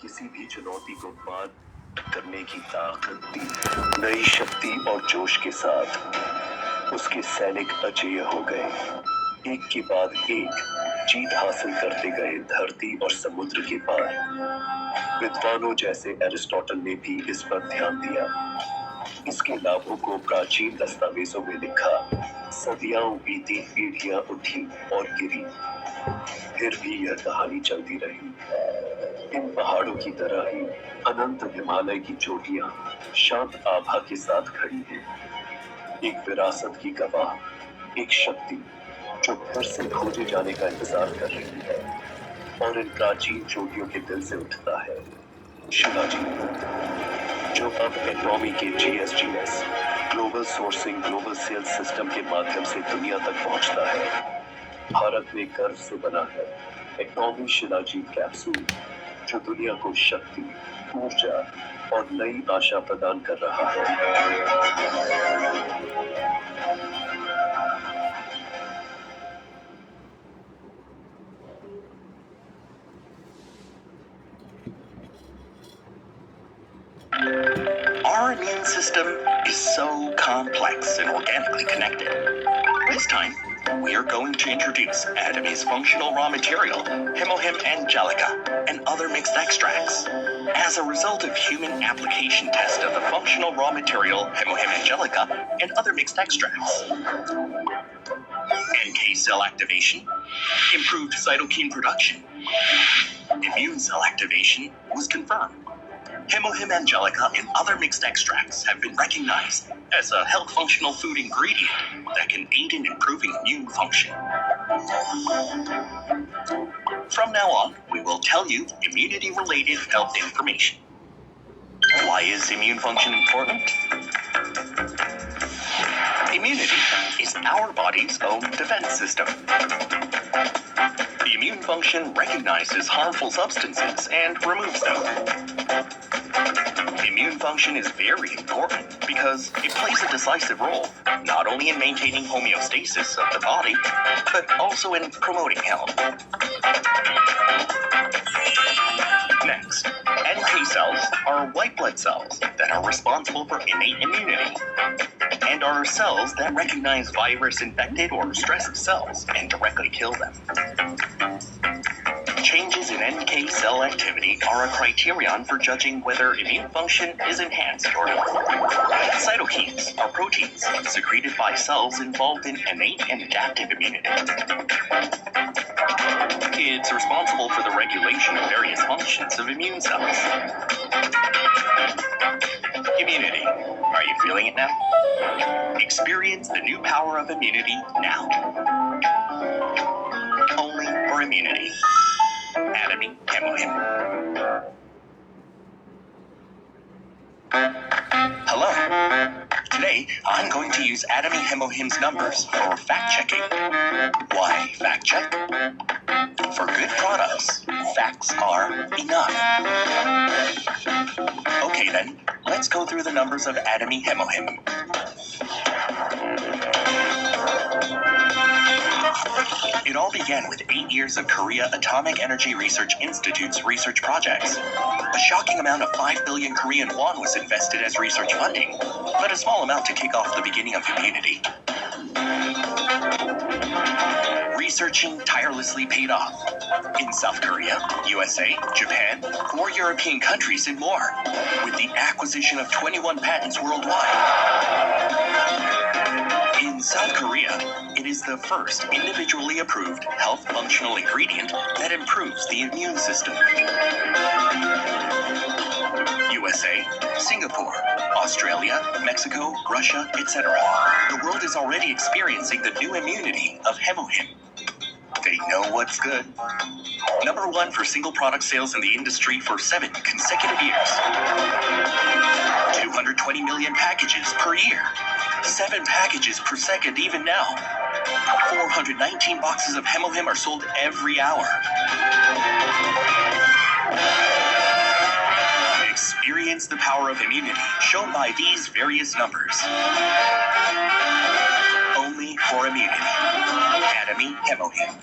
किसी भी चुनौती को पार करने की ताकत दी। नई शक्ति और जोश के साथ उसके सैनिक अजेय हो गए, एक के बाद एक जीत हासिल करते गए धरती और समुद्र के पार। विद्वानों जैसे एरिस्टोटल ने भी इस पर ध्यान दिया, इसके लाभों को प्राचीन दस्तावेजों में लिखा। सदियां बीती, पीढ़ियां उठी और गिरी, फिर भी यह कहानी चलती रही। इन पहाड़ों की तरह ही अनंत हिमालय की चोटियां शांत आभा के साथ खड़ी हैं, एक विरासत की गवाह, एक शक्ति जो फिर से खोजे जाने का इंतजार कर रही है। और इन प्राचीन चोटियों के दिल से उठता है शिवाजी, जो अब एटॉमी के GSGS global sourcing global sales system के माध्यम से दुनिया तक पहुंचता है। भारत में गर्व से बना है एटॉमी शिलाजीत कैप्सूल, जो दुनिया को शक्ति, ऊर्जा और नई आशा प्रदान कर रहा है। Our immune system is so complex and organically connected. This time, we are going to introduce Atomy's functional raw material, Hemohim Angelica, and other mixed extracts. As a result of human application test of the functional raw material, Hemohim Angelica, and other mixed extracts, NK cell activation, improved cytokine production, immune cell activation was confirmed. Hemohim Angelica and other mixed extracts have been recognized as a health functional food ingredient that can aid in improving immune function. From now on, we will tell you immunity-related health information. Why is immune function important? Immunity is our body's own defense system. The immune function recognizes harmful substances and removes them. Immune function is very important because it plays a decisive role, not only in maintaining homeostasis of the body, but also in promoting health. Next, NK cells are white blood cells that are responsible for innate immunity, and are cells that recognize virus-infected or stressed cells and directly kill them. Changes in NK cell activity are a criterion for judging whether immune function is enhanced or not. Cytokines are proteins secreted by cells involved in innate and adaptive immunity. It's responsible for the regulation of various functions of immune cells. Immunity. Are you feeling it now? Experience the new power of immunity now. Only for immunity. Atomy Hemohim. Hello. Today, I'm going to use Atomy Hemohim's numbers for fact-checking. Why fact-check? For good products, facts are enough. Okay then, let's go through the numbers of Atomy Hemohim. It all began with 8 years of Korea Atomic Energy Research Institute's research projects. A shocking amount of 5 billion Korean won was invested as research funding, but a small amount to kick off the beginning of immunity. Researching tirelessly paid off. In South Korea, USA, Japan, 4 European countries, and more, with the acquisition of 21 patents worldwide. In South Korea, it is the first individually approved health functional ingredient that improves the immune system. USA, Singapore, Australia, Mexico, Russia, etc. The world is already experiencing the new immunity of Hemohim. They know what's good. Number 1 for single product sales in the industry for 7 consecutive years. 220 million packages per year. 7 packages per second even now. 419 boxes of Hemohim are sold every hour. Experience the power of immunity shown by these various numbers. Only for immunity. Atomy Hemohim.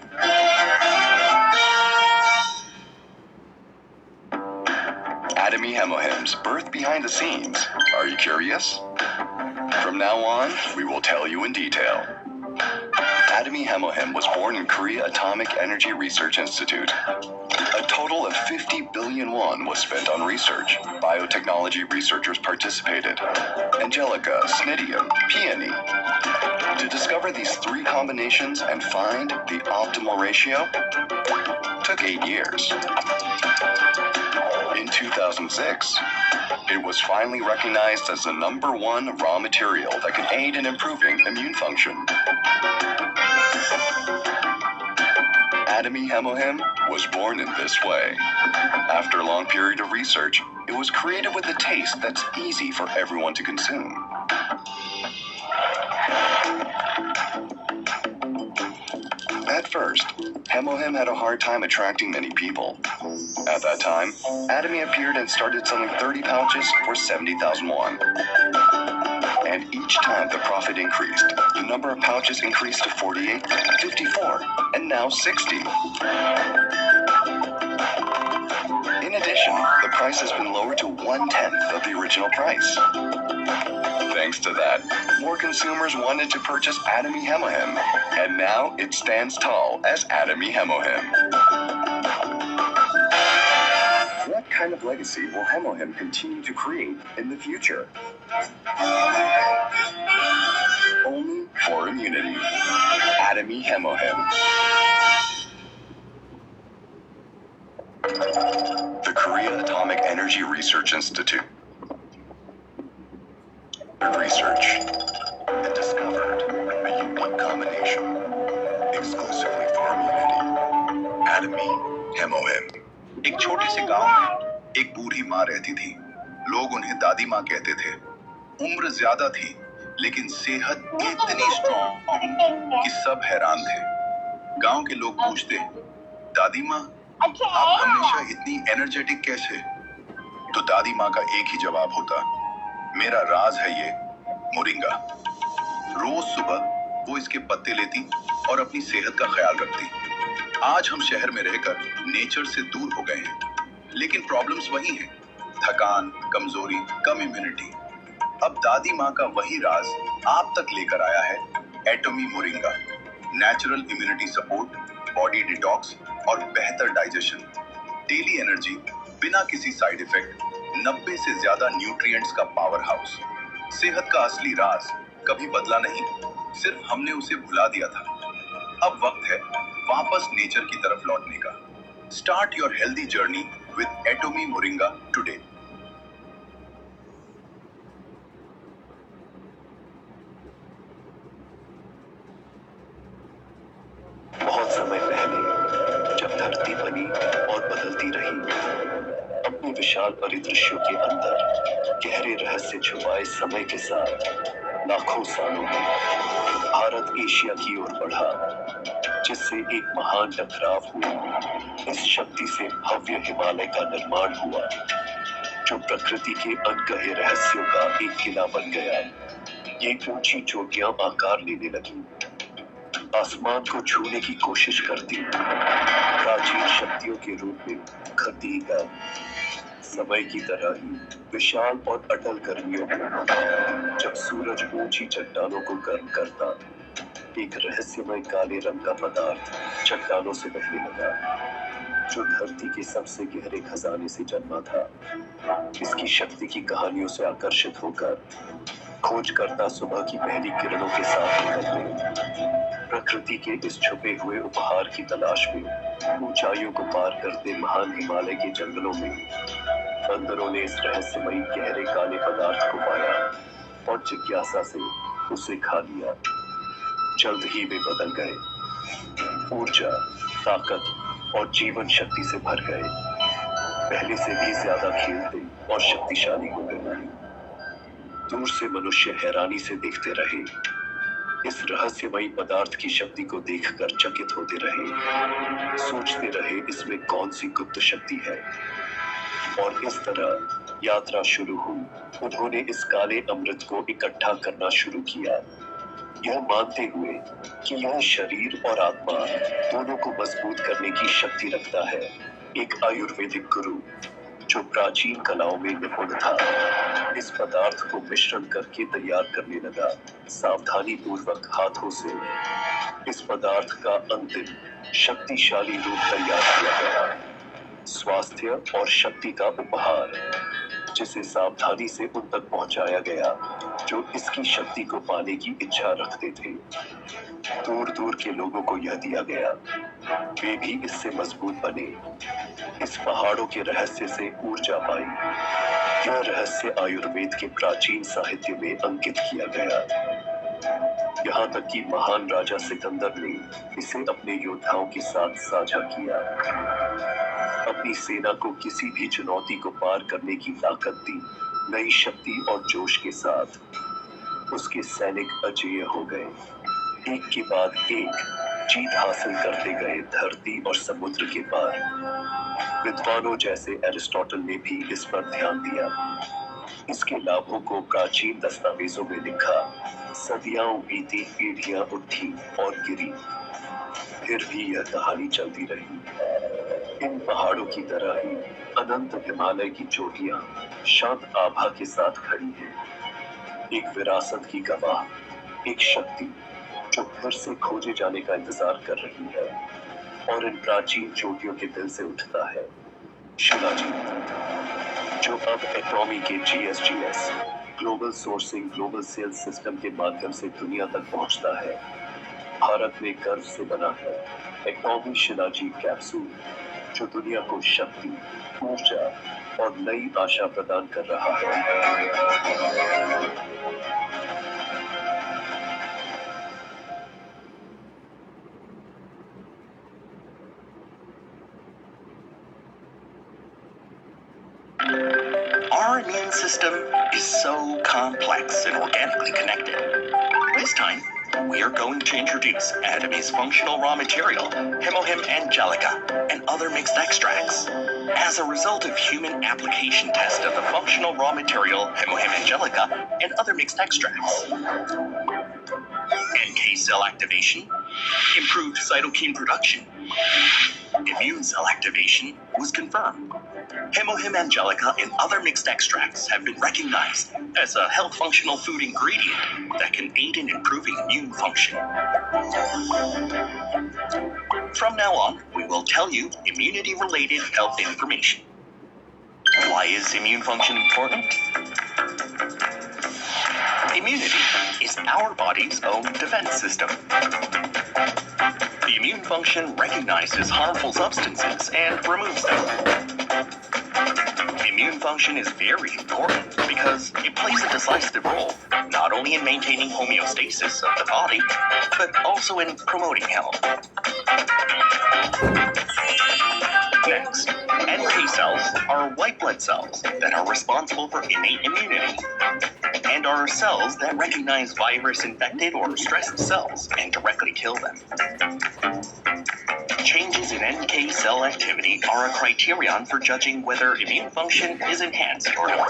Atomy Hemohim's birth behind the scenes. Are you curious? From now on, we will tell you in detail. Atomy Hemohim was born in Korea Atomic Energy Research Institute. A total of 50 billion won was spent on research. Biotechnology researchers participated. Angelica, Snidium, Peony. To discover these three combinations and find the optimal ratio took 8 years. In 2006, it was finally recognized as the #1 raw material that could aid in improving immune function. Atomy Hemohim was born in this way. After a long period of research, it was created with a taste that's easy for everyone to consume. At first, Hemohim had a hard time attracting many people. At that time, Atomy appeared and started selling 30 pouches for 70,000 won. And each time the profit increased, the number of pouches increased to 48, 54, and now 60. In addition, the price has been lowered to 1/10 of the original price. Thanks to that, more consumers wanted to purchase Atomy Hemohim, and now it stands tall as Atomy Hemohim. What kind of legacy will Hemohim continue to create in the future? Only for immunity. Atomy Hemohim. The Korea Atomic Energy Research Institute research and discovered a unique combination exclusively for immunity. Atomy Hemohim. एक छोटे से गांव में एक बूढ़ी माँ रहती थी। लोग उन्हें दादी माँ कहते थे। उम्र ज्यादा थी, लेकिन सेहत इतनी स्ट्रॉन्ग कि सब हैरान थे। गांव के लोग पूछते, दादी माँ, आप हमेशा इतनी एनर्जेटिक कैसे? तो दादी माँ का एक ही जवाब होता, मेरा राज है ये मोरिंगा। रोज सुबह वो इसके पत्ते लेती और अपनी सेहत का ख्याल रखती। आज हम शहर में रहकर नेचर से दूर हो गए हैं, लेकिन प्रॉब्लम्स वही हैं, थकान, कमजोरी, कम इम्यूनिटी। अब दादी माँ का वही राज आप तक लेकर आया है Atomy moringa. Natural immunity support, body detox और बेहतर डाइजेशन, डेली एनर्जी बिना किसी साइड इफेक्ट, 90 से ज्यादा न्यूट्रिएंट्स का पावर हाउस। सेहत का असली राज कभी बदला नहीं, सिर्फ हमने उसे भुला दिया था। अब वक्त है वापस नेचर की तरफ लौटने का। Start your healthy journey with Atomy moringa today. बहुत समय पहले जब धरती बनी और बदलती रही, अपने विशाल परिदृश्यों के अंदर गहरे रहस्य छुपाए समय के साथ लाखों सालों में भारत एशिया की ओर बढ़ा, जिससे एक महान टकराव हुआ। इस शक्ति से भव्य हिमालय का निर्माण हुआ, जो प्रकृति के अनकहे रहस्यों का एक किला बन गया। ये ऊंची चोटियां आकार लेने लगी, आसमान को छूने की कोशिश करती, प्राचीन शक्तियों के रूप में उभरती है। समय की तरह ही विशाल और अटल गर्मियों में जब सूरज ऊंची चट्टानों को गर्म करता, एक रहस्यमय काले रंग का पदार्थ चट्टानों से बहने लगा, जो धरती के सबसे गहरे खजाने से जन्मा था। इसकी शक्ति की कहानियों से आकर्षित होकर खोजकर्ता सुबह की पहली किरणों के साथ निकलते, प्रकृति के इस छुपे हुए उपहार की तलाश में ऊंचाइयों को पार करते महान हिमालय के जंगलों में बंदरों ने इस रहस्यमयी गहरे काले पदार्थ को पाया और जिज्ञासा से उसे खा लिया। जल्द ही वे बदल गए, ऊर्जा, ताकत और जीवन शक्ति से भर गए, पहले से भी ज्यादा खेलते और शक्तिशाली हो गए। दूर से मनुष्य हैरानी से देखते रहे, इस रहस्यमयी पदार्थ की शक्ति को देखकर चकित होते रहे, सोचते रहे इसमें कौन सी गुप्त शक्ति है। और इस तरह यात्रा शुरू हुई। उन्होंने इस काले अमृत को इकट्ठा करना शुरू किया, यह मानते हुए कि यह शरीर और आत्मा दोनों को मजबूत करने की शक्ति रखता है। एक आयुर्वेदिक गुरु जो प्राचीन कलाओं में निपुण था, इस पदार्थ को मिश्रण करके तैयार करने लगा। सावधानी पूर्वक हाथों से इस पदार्थ का अंतिम शक्तिशाली रूप तैयार किया गया। स्वास्थ्य और शक्ति का उपहार, जिसे सावधानी से उन तक पहुंचाया गया जो इसकी शक्ति को पाने की इच्छा रखते थे। दूर दूर के लोगों को यह दिया गया, वे भी इससे मजबूत बने। इस पहाड़ों के रहस्य से ऊर्जा पाई। यह रहस्य आयुर्वेद के प्राचीन साहित्य में अंकित किया गया। यहाँ तक कि महान राजा सिकंदर ने इसे अपने योद्धाओं के साथ साझा किया। अपनी सेना को किसी भी चुनौती को पार करने की ताकत दी। नई शक्ति और जोश के साथ उसके सैनिक अजेय हो गए, एक के बाद एक जीत हासिल करते गए धरती और समुद्र के पार। विद्वानों जैसे एरिस्टोटल ने भी इस पर ध्यान दिया। इसके लाभों को प्राचीन दस्तावेजों में लिखा। सदियां बीती, पीढ़ियां उठी और गिरी, फिर भी यह कहानी चलती रही। इन पहाड़ों की तरह ही अनंत हिमालय की चोटियां शांत आभा के साथ खड़ी हैं, एक विरासत की गवाह, एक शक्ति जो फिर से खोजे जाने का इंतजार कर रही है। और इन प्राचीन चोटियों के दिल से उठता है शिलाजीत, जो अब एटॉमी के GSGS global sourcing global sales system के माध्यम से दुनिया तक पहुंचता है। भारत में गर्व से बना है एटॉमी शिलाजीत कैप्सूल, जो दुनिया को शक्ति, ऊर्जा और नई आशा प्रदान कर रहा है। Our immune system is so complex and organically connected. This time, we are going to introduce Atome's functional raw material, Hemohim Angelica, and other mixed extracts. As a result of human application test of the functional raw material, Hemohim Angelica, and other mixed extracts, NK cell activation, improved cytokine production, immune cell activation was confirmed. Hemohim Angelica and other mixed extracts have been recognized as a health functional food ingredient that can aid in improving immune function. From now on, we will tell you immunity-related health information. Why is immune function important? Immunity is our body's own defense system. The immune function recognizes harmful substances and removes them. Immune function is very important because it plays a decisive role not only in maintaining homeostasis of the body, but also in promoting health. Next, NK cells are white blood cells that are responsible for innate immunity and are cells that recognize virus-infected or stressed cells and directly kill them. Changes in NK cell activity are a criterion for judging whether immune function is enhanced or not.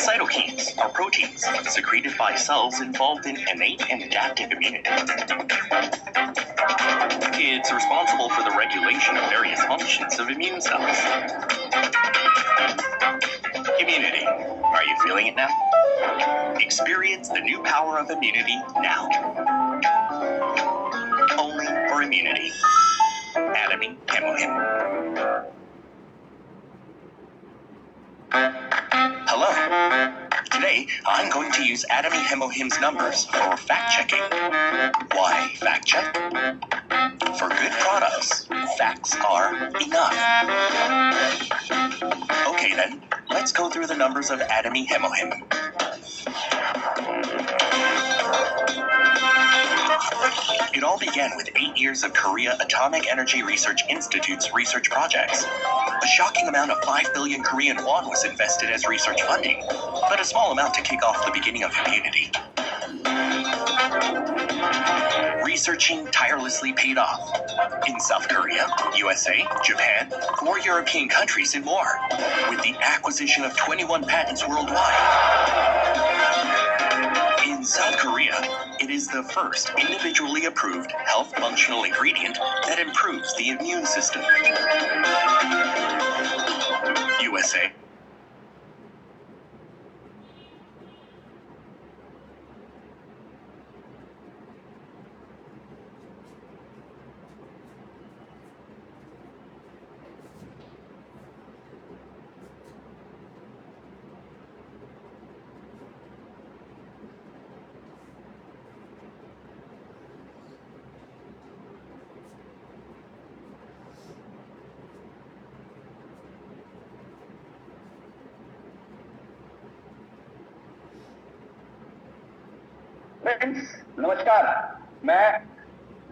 Cytokines are proteins secreted by cells involved in innate and adaptive immunity. It's responsible for the regulation of various functions of immune cells. Immunity. Are you feeling it now? Experience the new power of immunity now. Only for immunity. Atomy Hemohim. Hello. Today, I'm going to use Atomy Hemohim's numbers for fact-checking. Why fact-check? For good products, facts are enough. Okay then, let's go through the numbers of Atomy Hemohim. It all began with 8 years of Korea Atomic Energy Research Institute's research projects. A shocking amount of 5 billion Korean won was invested as research funding, but a small amount to kick off the beginning of immunity. Researching tirelessly paid off. In South Korea, USA, Japan, 4 European countries, and more, with the acquisition of 21 patents worldwide. In South Korea, it is the first individually approved health functional ingredient that improves the immune system. USA. Friends नमस्कार, मैं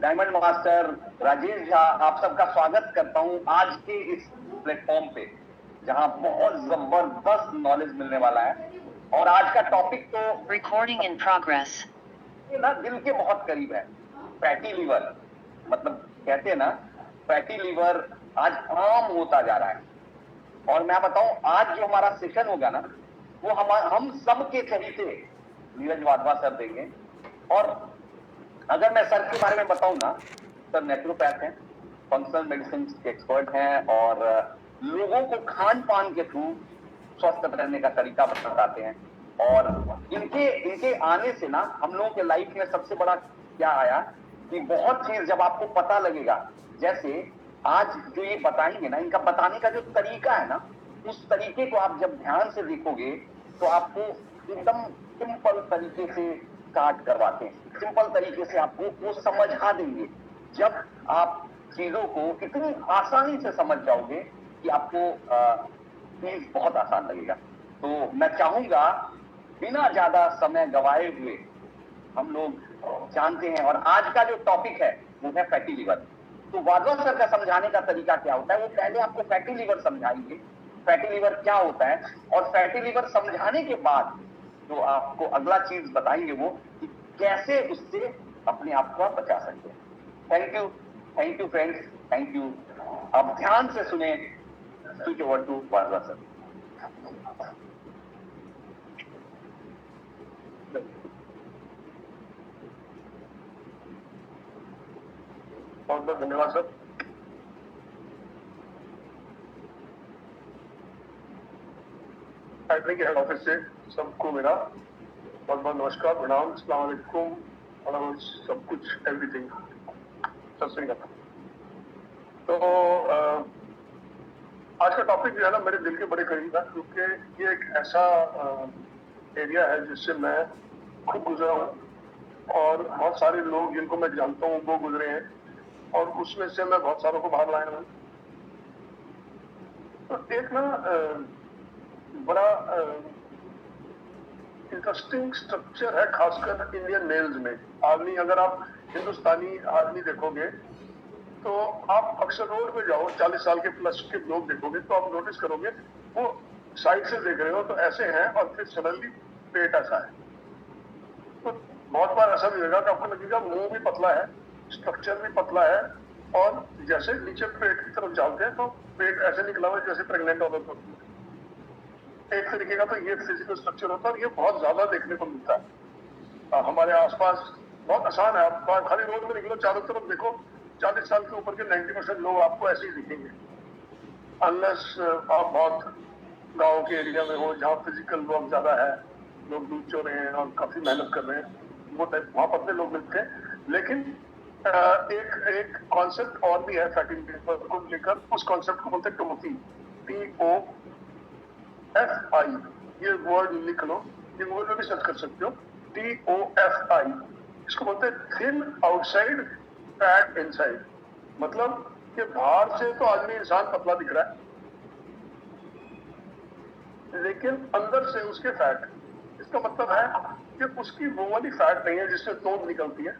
diamond master Rajesh Jha आप सबका स्वागत करता हूं आज के इस प्लेटफॉर्म पे जहां बहुत जबरदस्त नॉलेज मिलने वाला है। और आज का टॉपिक तो Recording in progress. ये ना दिल के बहुत करीब है। फैटी लीवर, मतलब कहते हैं ना फैटी लीवर आज आम होता जा रहा है। और मैं बताऊं आज जो हमारा सेशन होगा ना वो हम सब के चहीते नीरज वाधवा सर देंगे। और अगर मैं सर के बारे में बताऊं ना, सर नेचुरोपैथ हैं, फंक्शनल मेडिसिन के एक्सपर्ट हैं और लोगों को खान पान के थ्रू स्वस्थ रहने का तरीका बताते हैं। और इनके आने से ना हम लोगों के लाइफ में सबसे बड़ा क्या आया कि बहुत चीज जब आपको पता लगेगा, जैसे आज जो ये बताएंगे ना, इनका बताने का जो तरीका है ना, उस तरीके को आप जब ध्यान से देखोगे तो आपको एकदम सिंपल तरीके से स्टार्ट करवाते हैं, सिंपल तरीके से आपको वो समझा देंगे। जब आप चीजों को इतनी आसानी से समझ जाओगे कि आपको चीज बहुत आसान लगेगा। तो मैं चाहूंगा बिना ज्यादा समय गवाए हुए हम लोग जानते हैं। और आज का जो टॉपिक है वो है फैटी लीवर। तो वाधवा सर का समझाने का तरीका क्या होता है, वो पहले आपको फैटी लीवर समझाएंगे, फैटी लीवर क्या होता है, और फैटी लीवर समझाने के बाद जो आपको अगला चीज बताएंगे वो कि कैसे उससे अपने आप को बचा सकते हैं। Thank you friends, thank you. अब ध्यान से सुने। Switch over to Wadhwa sir. बहुत बहुत धन्यवाद सर। फैक्ट्री के हेड ऑफिस से सबको मेरा बहुत बहुत नमस्कार, प्रणाम, अस्सलाम वालेकुम और सब कुछ एवरीथिंग। सत श्री अकाल। तो आज का टॉपिक जो है ना मेरे दिल के बड़े करीब है, क्योंकि ये एक ऐसा एरिया है जिससे मैं खुद गुजरा हूँ और बहुत सारे लोग जिनको मैं जानता हूँ वो गुजरे हैं, और उसमें से मैं बहुत सारों को बाहर लाया हूँ। तो एक ना बड़ा इंटरेस्टिंग स्ट्रक्चर है, खासकर इंडियन मेल्स में। आदमी, अगर आप हिंदुस्तानी आदमी देखोगे तो आप अक्सर रोड पे जाओ, 40 साल के प्लस के लोग देखोगे तो आप नोटिस करोगे वो साइड से देख रहे हो तो ऐसे हैं, और फिर सडनली पेट ऐसा है। तो बहुत बार ऐसा भी होगा कि आपको लगेगा मुंह भी पतला है, स्ट्रक्चर भी पतला है, और जैसे नीचे पेट की तरफ जाते हैं तो पेट ऐसे निकला हुआ जैसे प्रेग्नेंट औरत होती है। एक तरीके का तो ये फिजिकल स्ट्रक्चर होता है, और ये बहुत ज्यादा देखने को मिलता है हमारे आसपास। बहुत आसान है, आप खाली रोड में निकलो, चारों तरफ देखो, 40 साल के ऊपर के 90% लोग आपको ऐसे ही दिखेंगे, अनलेस आप बहुत गांव के एरिया में हो जहाँ फिजिकल वर्क ज्यादा है, लोग दूध चो रहे हैं और काफी मेहनत कर रहे हैं, वो टाइप वहां पतले लोग मिलते हैं। लेकिन एक कॉन्सेप्ट और भी है फैटी लीवर को लेकर, उस कॉन्सेप्ट को बोलते हैं टोफी, TOFI। ये वर्ड लिख लो, ये गूगल पे भी सर्च कर सकते हो, TOFI। इसको बोलते हैं थिन आउटसाइड फैट इनसाइड। मतलब कि बाहर से तो आदमी इंसान पतला दिख रहा है, लेकिन अंदर से उसके फैट। इसका मतलब है कि उसकी वो वाली फैट नहीं है जिससे तोड़ निकलती है,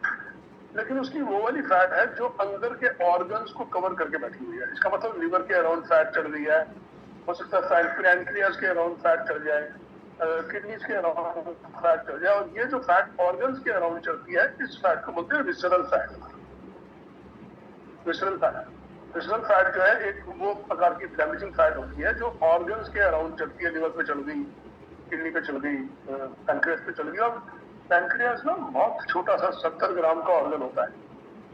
लेकिन उसकी वो वाली फैट है जो अंदर के ऑर्गन्स को कवर करके बैठी हुई है। इसका मतलब लीवर के अराउंड फैट चढ़ रही है, हो सकता है पैनक्रियाज के अराउंड फैट चढ़ जाए, किडनीज के अराउंड फैट चढ़ जाए, और ये जो फैट ऑर्गन्स के अराउंड चढ़ती है इस फैट को बोलते हैं विसरल फैट। विसरल फैट जो है एक वो प्रकार की डैमेजिंग फैट होती है जो ऑर्गन्स के अराउंड चढ़ती है, लिवर पे चढ़ गई, किडनी पे चढ़ गई, पैनक्रियाज पे चढ़ गई। और पैनक्रियाज ना बहुत छोटा सा 70 ग्राम का ऑर्गन होता है।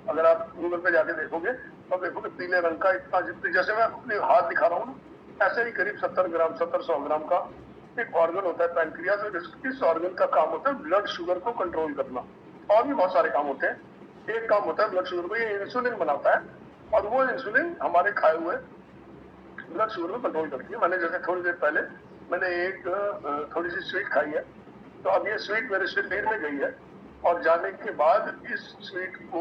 अगर आप गूगल पे जाके देखोगे तो देखोगे पीले रंग का, इतना जितने, जैसे मैं अपने हाथ दिखा रहा हूँ ऐसे ही करीब 70 ग्राम 70-100 ग्राम का एक ऑर्गन होता है पैनक्रियाज, और इस ऑर्गन का काम होता है ब्लड शुगर को कंट्रोल करना। और भी बहुत सारे काम होते हैं। एक काम होता है ब्लड शुगर को, ये इंसुलिन बनाता है, और वो इंसुलिन हमारे खाए हुए ब्लड शुगर को कंट्रोल करती है। मैंने जैसे थोड़ी देर पहले मैंने एक थोड़ी सी स्वीट खाई है, तो अब ये स्वीट मेरे शरीर में गई है, और जाने के बाद इस स्वीट को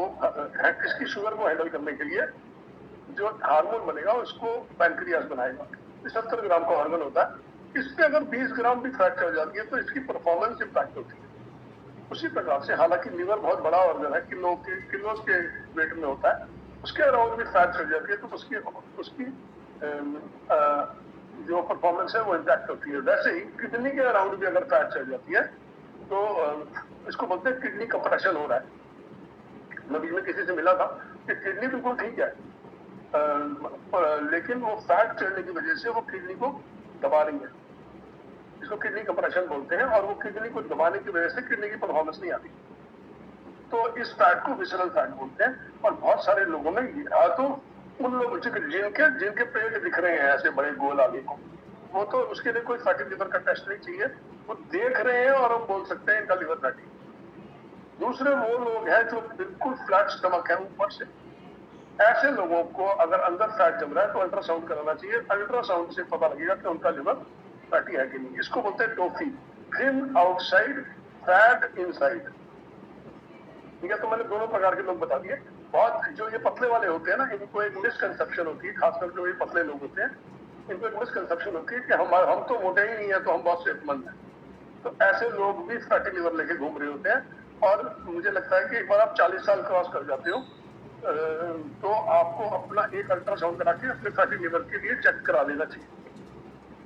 इसकी शुगर को हैंडल करने के लिए जो हार्मोन बनेगा उसको पैनक्रियाज बनाएगा। 70 ग्राम का ऑर्गन होता है। इस पे अगर 20 ग्राम भी फैट चढ़ जाती है तो इसकी परफॉर्मेंस इम्पैक्ट होती है। उसी प्रकार से हालांकि लीवर बहुत बड़ा ऑर्गन है, किलो के वेट में होता है, उसके अराउंड भी फैट चढ़ जाती है तो उसकी जो परफॉर्मेंस है वो इम्पैक्ट होती है। वैसे ही किडनी के अराउंड भी अगर फैट चढ़ जाती है तो इसको बोलते हैं किडनी कंप्रेशन हो रहा है। मैं बीच में किसी से मिला था कि किडनी बिल्कुल ठीक है, लेकिन वो फैट चढ़ने की वजह से वो किडनी को दबा रही है, इसको किडनी कंप्रेशन बोलते हैं, और वो किडनी को दबाने की वजह से किडनी की परफॉर्मेंस नहीं आती। तो इस फैट को विसरल फैट बोलते हैं। और बहुत सारे लोगों में या तो उन लोगों जिनके पेट दिख रहे हैं ऐसे बड़े गोल आगे को, वो तो उसके लिए कोई फैटी लिवर का टेस्ट नहीं चाहिए, वो देख रहे हैं और हम बोल सकते हैं इनका लिवर फैटी। दूसरे वो लोग हैं जो बिल्कुल फ्लैट स्टमक है ऊपर से, ऐसे लोगों को अगर अंदर फैट जम रहा है तो अल्ट्रासाउंड कराना चाहिए। अल्ट्रासाउंड से पता लगेगा कि उनका लिवर फैटी है कि नहीं। इसको बोलते हैं toffee, thin outside fat inside. ठीक है, तो मैंने दोनों प्रकार के लोग बता दिए। बहुत जो ये पतले वाले होते हैं ना, इनको एक मिसकंसेप्शन होती है, खासकर जो ये पतले लोग होते हैं इनको एक मिसकंसेप्शन होती है कि हम तो मोटे ही नहीं है तो हम बहुत सेहतमंद हैं। तो ऐसे लोग भी फैटी लिवर लेके घूम रहे होते हैं। और मुझे लगता है कि एक बार आप 40 साल क्रॉस कर जाते हो तो आपको अपना एक अल्ट्रासाउंड करा के अपने फैटी लिवर के लिए चेक करा लेना चाहिए,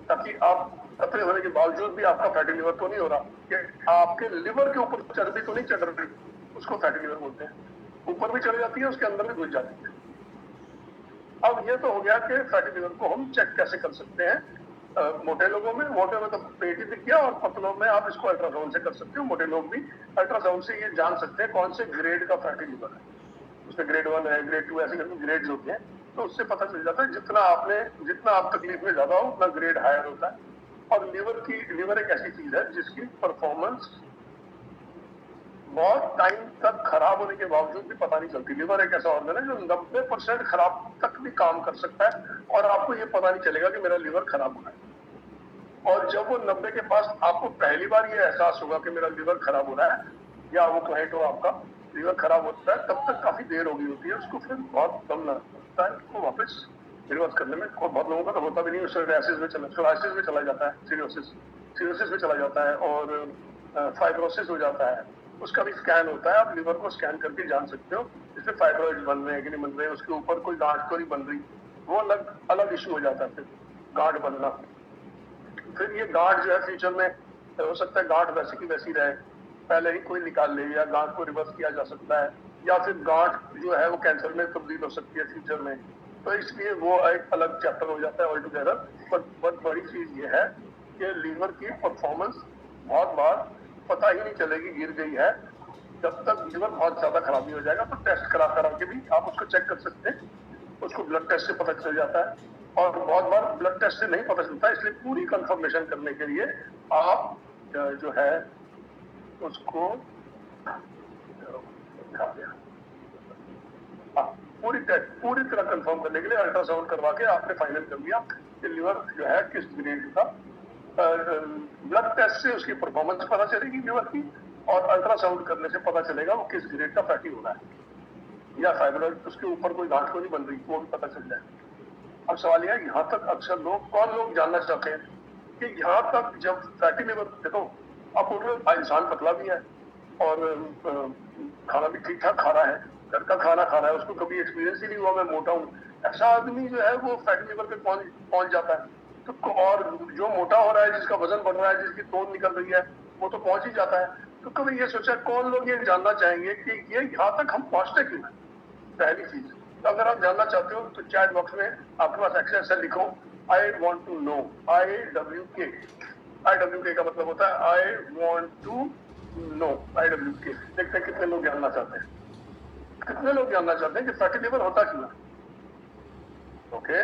ताकि आप पतले होने के बावजूद भी आपका फैटी लिवर तो नहीं हो रहा, कि आपके लिवर के ऊपर चर्बी तो नहीं चढ़ रही, उसको फैटी लिवर बोलते हैं। ऊपर भी चढ़ जाती है, उसके अंदर भी घुस जाती है। अब ये तो हो गया कि फैटी लिवर को हम चेक कैसे कर सकते हैं। मोटे लोगों में तो पेट ही दिख गया, और पतलों में आप इसको अल्ट्रासाउंड से कर सकते हो। मोटे लोग भी अल्ट्रासाउंड से ये जान सकते हैं कौन से ग्रेड का फैटी लिवर है, उसमें ग्रेड 1 है, ग्रेड 2, ऐसे करके ग्रेड्स होते हैं। तो उससे पता चल जाता है जितना आप तकलीफ में ज्यादा हो उतना ग्रेड हायर होता है। और लिवर एक ऐसी चीज है जिसकी परफॉर्मेंस बहुत टाइम तक खराब होने के बावजूद भी पता नहीं चलती। लिवर एक ऐसा ऑर्गन है जो 90% खराब तक भी काम कर सकता है, और आपको ये पता नहीं चलेगा कि मेरा लिवर खराब हो रहा है। और जब वो 90 के पास आपको पहली बार ये एहसास होगा कि मेरा लिवर खराब हो रहा है, या वो क्लाइंट हो आपका लिवर खराब होता है, तब तक काफी देर हो गई होती है। उसको फिर बहुत दम लगता है उसको वापस रिवर्स करने में। बहुत लोगों का तो होता भी नहीं, सोराइसिस में चला जाता है, सीरोसिस में चला जाता है, और फाइब्रोसिस हो जाता है। उसका भी स्कैन होता है, आप लिवर को स्कैन करके जान सकते हो इसमें फाइब्रॉइड बन रहे हैं कि नहीं बन रहे, उसके ऊपर कोई गांठ तो नहीं बन रही, वो अलग इशू हो जाता है। फिर गांठ बनना, फिर ये गांठ जो है फ्यूचर में हो सकता है गांठ वैसी की वैसी रहे, पहले ही कोई निकाल ले, या गांठ को रिवर्स किया जा सकता है, या फिर गांठ जो है वो कैंसर में तब्दील हो सकती है फ्यूचर में। तो इसलिए वो एक अलग चैप्टर हो जाता है ऑल टुगेदर। बट बड़ी चीज ये है कि लीवर की परफॉर्मेंस बहुत बार पता ही नहीं चलेगी गिर गई है, जब तक लीवर बहुत ज्यादा खराबी हो जाएगा। तो टेस्ट करा के भी आप उसको चेक कर सकते हैं, उसको ब्लड टेस्ट से पता चल जाता है। और बहुत बार ब्लड टेस्ट से नहीं पता चलता, इसलिए पूरी कंफर्मेशन करने के लिए आप जो है उसको पूरी तरह कंफर्म करने के लिए अल्ट्रासाउंड करवा के आपने फाइनल कर दिया कि लिवर जो है किस ग्रेड का। ब्लड टेस्ट से उसकी परफॉर्मेंस पता चलेगी लिवर की, और अल्ट्रासाउंड करने से पता चलेगा वो किस ग्रेड का फैटी हो रहा है, या फाइब्रॉइड उसके ऊपर कोई गांठ तो नहीं बन रही, वो भी पता चल जाएगा। अब सवाल यह है, यहाँ तक अक्सर कौन लोग जानना चाहते हैं कि यहाँ तक जब फैटी लिवर, देखो आप इंसान पतला भी है और खाना भी ठीक ठाक खा रहा है, घर का खाना खा रहा है, उसको कभी एक्सपीरियंस ही नहीं हुआ मैं मोटा हूँ, ऐसा आदमी जो है वो फैटी लिवर पे पहुंच जाता है। तो और जो मोटा हो रहा है, जिसका वजन बढ़ रहा है, जिसकी तोंद निकल रही है, वो तो पहुंच ही जाता है। तो कभी ये सोचा कौन लोग ये जानना चाहेंगे कि ये यहाँ तक हम पहुंचते क्यों है, पहली चीज। तो अगर आप जानना चाहते हो तो चैट बॉक्स में आपके पास एक्सेस है, लिखो I want to know, IWK। IWK का मतलब होता है I want to know, IWK। देखते हैं कितने लोग जानना चाहते हैं, कितने लोग जानना चाहते हैं कि फैटी लिवर होता क्यों है। ओके,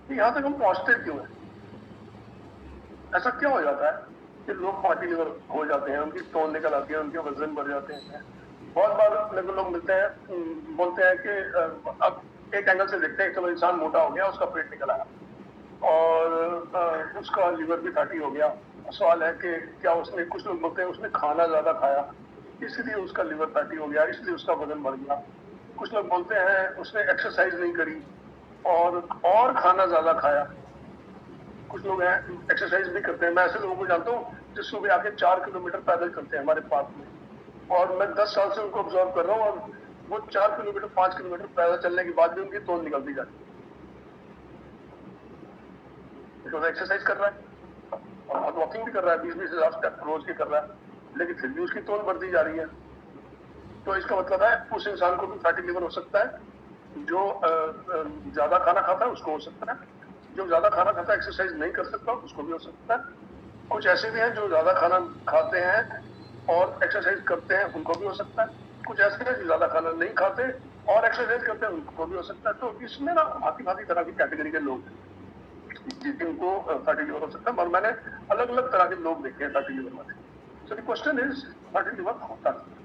कि यहाँ तक हम पहुंचते क्यों हैं? ऐसा क्या हो जाता है कि लोग फैटी लिवर हो जाते हैं, उनकी तोल निकल आती है, उनके वजन बढ़ जाते हैं? बहुत बार मेरे को लोग मिलते हैं, बोलते हैं कि अब एक एंगल से देखते हैं, चलो इंसान मोटा हो गया, उसका पेट निकल आया और उसका लिवर भी फैटी हो गया। सवाल है कि क्या उसने, कुछ लोग बोलते हैं उसने खाना ज्यादा खाया इसलिए उसका लिवर फैटी हो गया, इसलिए उसका वजन बढ़ गया। कुछ लोग बोलते हैं उसने एक्सरसाइज नहीं करी और खाना ज्यादा खाया। कुछ लोग हैं एक्सरसाइज भी करते हैं, मैं ऐसे लोगों को जानता हूँ जो सुबह आके 4 किलोमीटर पैदल चलते हैं हमारे पार्क में, और मैं 10 साल से उनको ऑब्जर्व कर रहा हूँ, और वो 4 किलोमीटर 5 किलोमीटर पैदल चलने के बाद भी उनकी तोल निकलती जाती है। एक्सरसाइज कर रहा है और वॉकिंग भी कर रहा है, 20-20 स्टेप रोज के कर रहा है, लेकिन फिर भी उसकी तोल बढ़ती जा रही है। तो इसका मतलब है उस इंसान को भी फैटी लिवर हो सकता है, जो ज्यादा खाना खाता है उसको हो सकता है, जो ज्यादा खाना खाता है एक्सरसाइज नहीं कर सकता उसको भी हो सकता है। कुछ ऐसे भी हैं जो ज्यादा खाना खाते हैं और एक्सरसाइज करते हैं, उनको भी हो सकता है। कुछ ऐसे हैं जो ज्यादा खाना नहीं खाते और एक्सरसाइज करते हैं, उनको भी हो सकता है। तो इसमें ना भांति तरह की कैटेगरी के लोग हैं जिनको फैटी लिवर हो सकता है, और मैंने अलग अलग तरह के लोग देखे हैं फैटी लिवर वाले। So the question is, fatty liver होता है,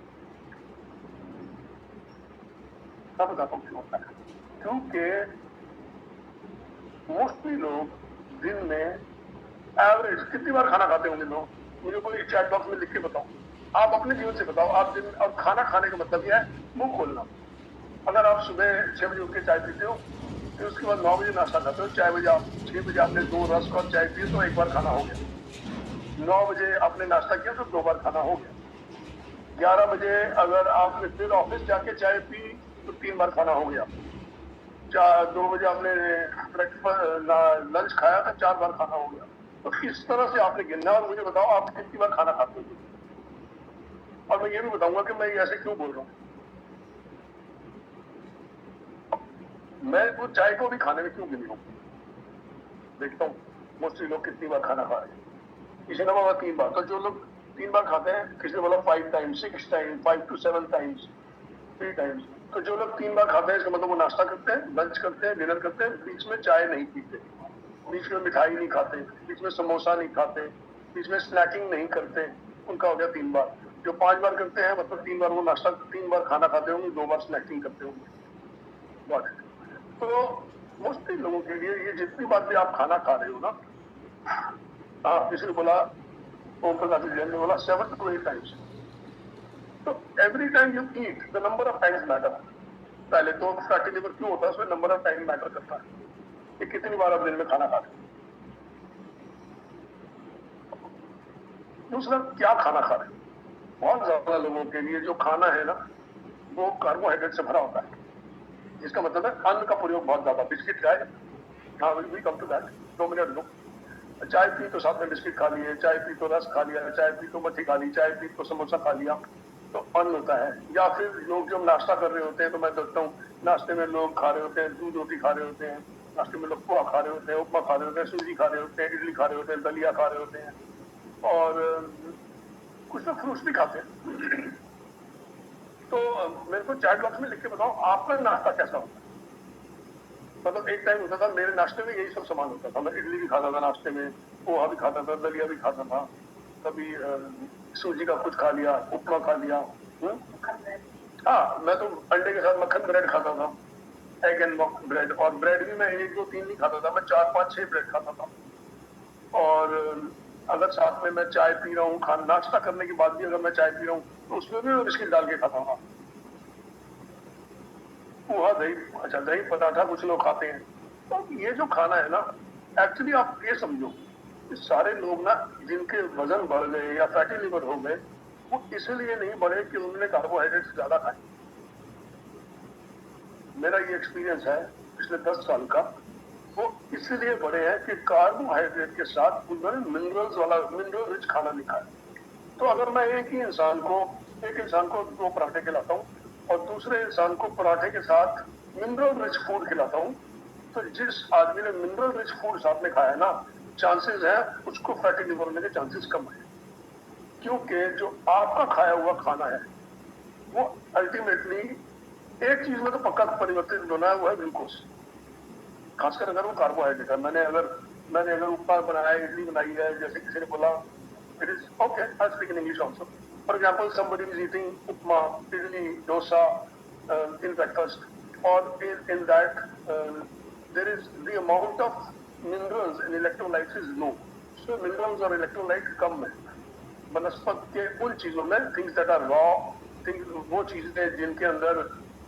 सब बताता हूँ क्यों होता है। क्योंकि मोस्टली लोग दिन में एवरेज कितनी बार खाना खाते होंगे लोग? मुझे कोई चैट बॉक्स में लिख के बताओ, आप अपने जीवन से बताओ। आप दिन, और खाना खाने का मतलब यह है मुंह खोलना। अगर आप सुबह 6 बजे उठ के चाय पीते हो, फिर उसके बाद 9 बजे नाश्ता खाते हो, 6 बजे आपने 2 रस्क और चाय पी तो 1 बार खाना हो गया। 9 बजे आपने नाश्ता किया तो 2 बार खाना हो गया। 11 बजे अगर आपने फिर ऑफिस जाके चाय पी तो 3 बार खाना हो गया। 2 बजे आपने लंच खाया तो 4 बार खाना हो गया। तो इस तरह से आपने गिनना, और मुझे बताओ आप कितनी बार खाना खाते हो। और मैं ये भी बताऊंगा कि मैं ऐसे क्यों बोल रहा हूँ। मैं वो चाय को भी खाने में क्यों गिन रहा हूँ, देखता हूँ मोस्टली लोग कितनी बार खाना खा रहे हैं। किसी ने बोला 3 बार, तो जो लोग 3 बार खाते हैं, किसी ने बोला 5 times, 6 times, 5 to 7 times, 3 times. तो जो लोग 3 बार खाते हैं इसका मतलब वो नाश्ता करते हैं, लंच करते हैं, डिनर करते हैं, बीच में चाय नहीं पीते, बीच में मिठाई नहीं खाते, बीच में समोसा नहीं खाते, बीच में स्नैकिंग नहीं करते, उनका हो गया 3 बार। जो 5 बार करते हैं मतलब 3 बार वो नाश्ता, 3 बार खाना खाते होंगे, 2 बार स्नैकिंग करते होंगे। तो मोस्टली लोगों के लिए ये जितनी बार भी आप खाना खा रहे हो ना, हाँ, किसी ने बोला, ओम प्रकाश जैन ने बोला 7 to 8 टाइम्स। तो every time you eat the number of times matter. पहले तो फैटी लिवर क्यों होता है, उसमें नंबर ऑफ टाइम मैटर करता है कि कितनी बार आप दिन में खाना खाते हैं। दूसरा, क्या खाना खा रहे हैं। बहुत ज्यादा लोगों के लिए जो खाना है ना वो कार्बोहाइड्रेट से भरा होता है, जिसका मतलब है अन्न का प्रयोग बहुत ज्यादा। बिस्किट चाय, हाँ we come to that, 2 minute लो। चाय पी तो साथ में बिस्किट खा लिए, चाय पी तो रस खा लिया, चाय पी तो मच्छी खा ली, चाय पी तो समोसा खा लिया, तो अन्न होता है। या फिर लोग जब नाश्ता कर रहे होते हैं तो मैं देखता हूँ नाश्ते में लोग खा रहे होते हैं, दूध रोटी खा रहे होते हैं, नाश्ते में लोग पोहा खा रहे होते हैं, उपमा खा रहे होते हैं, सूजी खा रहे होते हैं, इडली खा रहे होते हैं, दलिया खा रहे होते हैं, और कुछ लोग फ्रूट्स भी खाते हैं। तो मेरे को चैट बॉक्स में लिख के बताओ आपका नाश्ता कैसा होता है। मतलब एक टाइम होता था मेरे नाश्ते में यही सब सामान होता था, मैं इडली भी खाता था नाश्ते में, पोहा भी खाता था, दलिया भी खाता था, कभी सूजी का कुछ खा लिया, उपमा खा लिया। हाँ, मैं तो अंडे के साथ मक्खन ब्रेड खाता था, एग एंड ब्रेड, और ब्रेड भी मैं 1, 2, 3 नहीं खाता था, मैं 4, 5, 6 ब्रेड खाता था। और अगर साथ में मैं चाय पी रहा हूँ, खाना नाश्ता करने के बाद भी अगर मैं चाय पी रहा हूँ तो उसमें भी मैं बिस्किट डाल के खाता हूँ। पोहा, दही, अच्छा दही पराठा कुछ लोग खाते हैं। तो ये जो खाना है ना, एक्चुअली आप ये समझो कि सारे लोग ना जिनके वजन बढ़ गए या फैटी लिवर हो गए, वो इसलिए नहीं बढ़े कि उन्होंने कार्बोहाइड्रेट ज्यादा खाए। मेरा ये एक्सपीरियंस है पिछले 10 साल का। वो इसलिए बढ़े हैं कि कार्बोहाइड्रेट के साथ उन्होंने मिनरल रिच खाना नहीं खाया। तो अगर मैं एक इंसान को 2 पराठे खिलाता हूँ और दूसरे इंसान को पराठे के साथ मिनरल रिच फूड खिलाता हूँ, तो जिस आदमी ने मिनरल रिच फूड साथ में खाया ना, चांसेस है उसको फैटी लिवर होने के चांसेस कम है। क्योंकि जो आपका खाया हुआ खाना है वो अल्टीमेटली एक चीज में तो पक्का परिवर्तित होना है, वो है ग्लूकोज। खासकर अगर वो कार्बोहाइड्रेट है। मैंने अगर उपमा बनाया है, इडली बनाई है, जैसे किसी ने बोला, it is okay, I speak in English also. For example, somebody is eating upma, idli, dosa in breakfast, or in that there is the amount of minerals and electrolytes is low. So minerals और electrolyte कम है वनस्पति के उन चीजों में, things that are raw, वो चीजें जिनके अंदर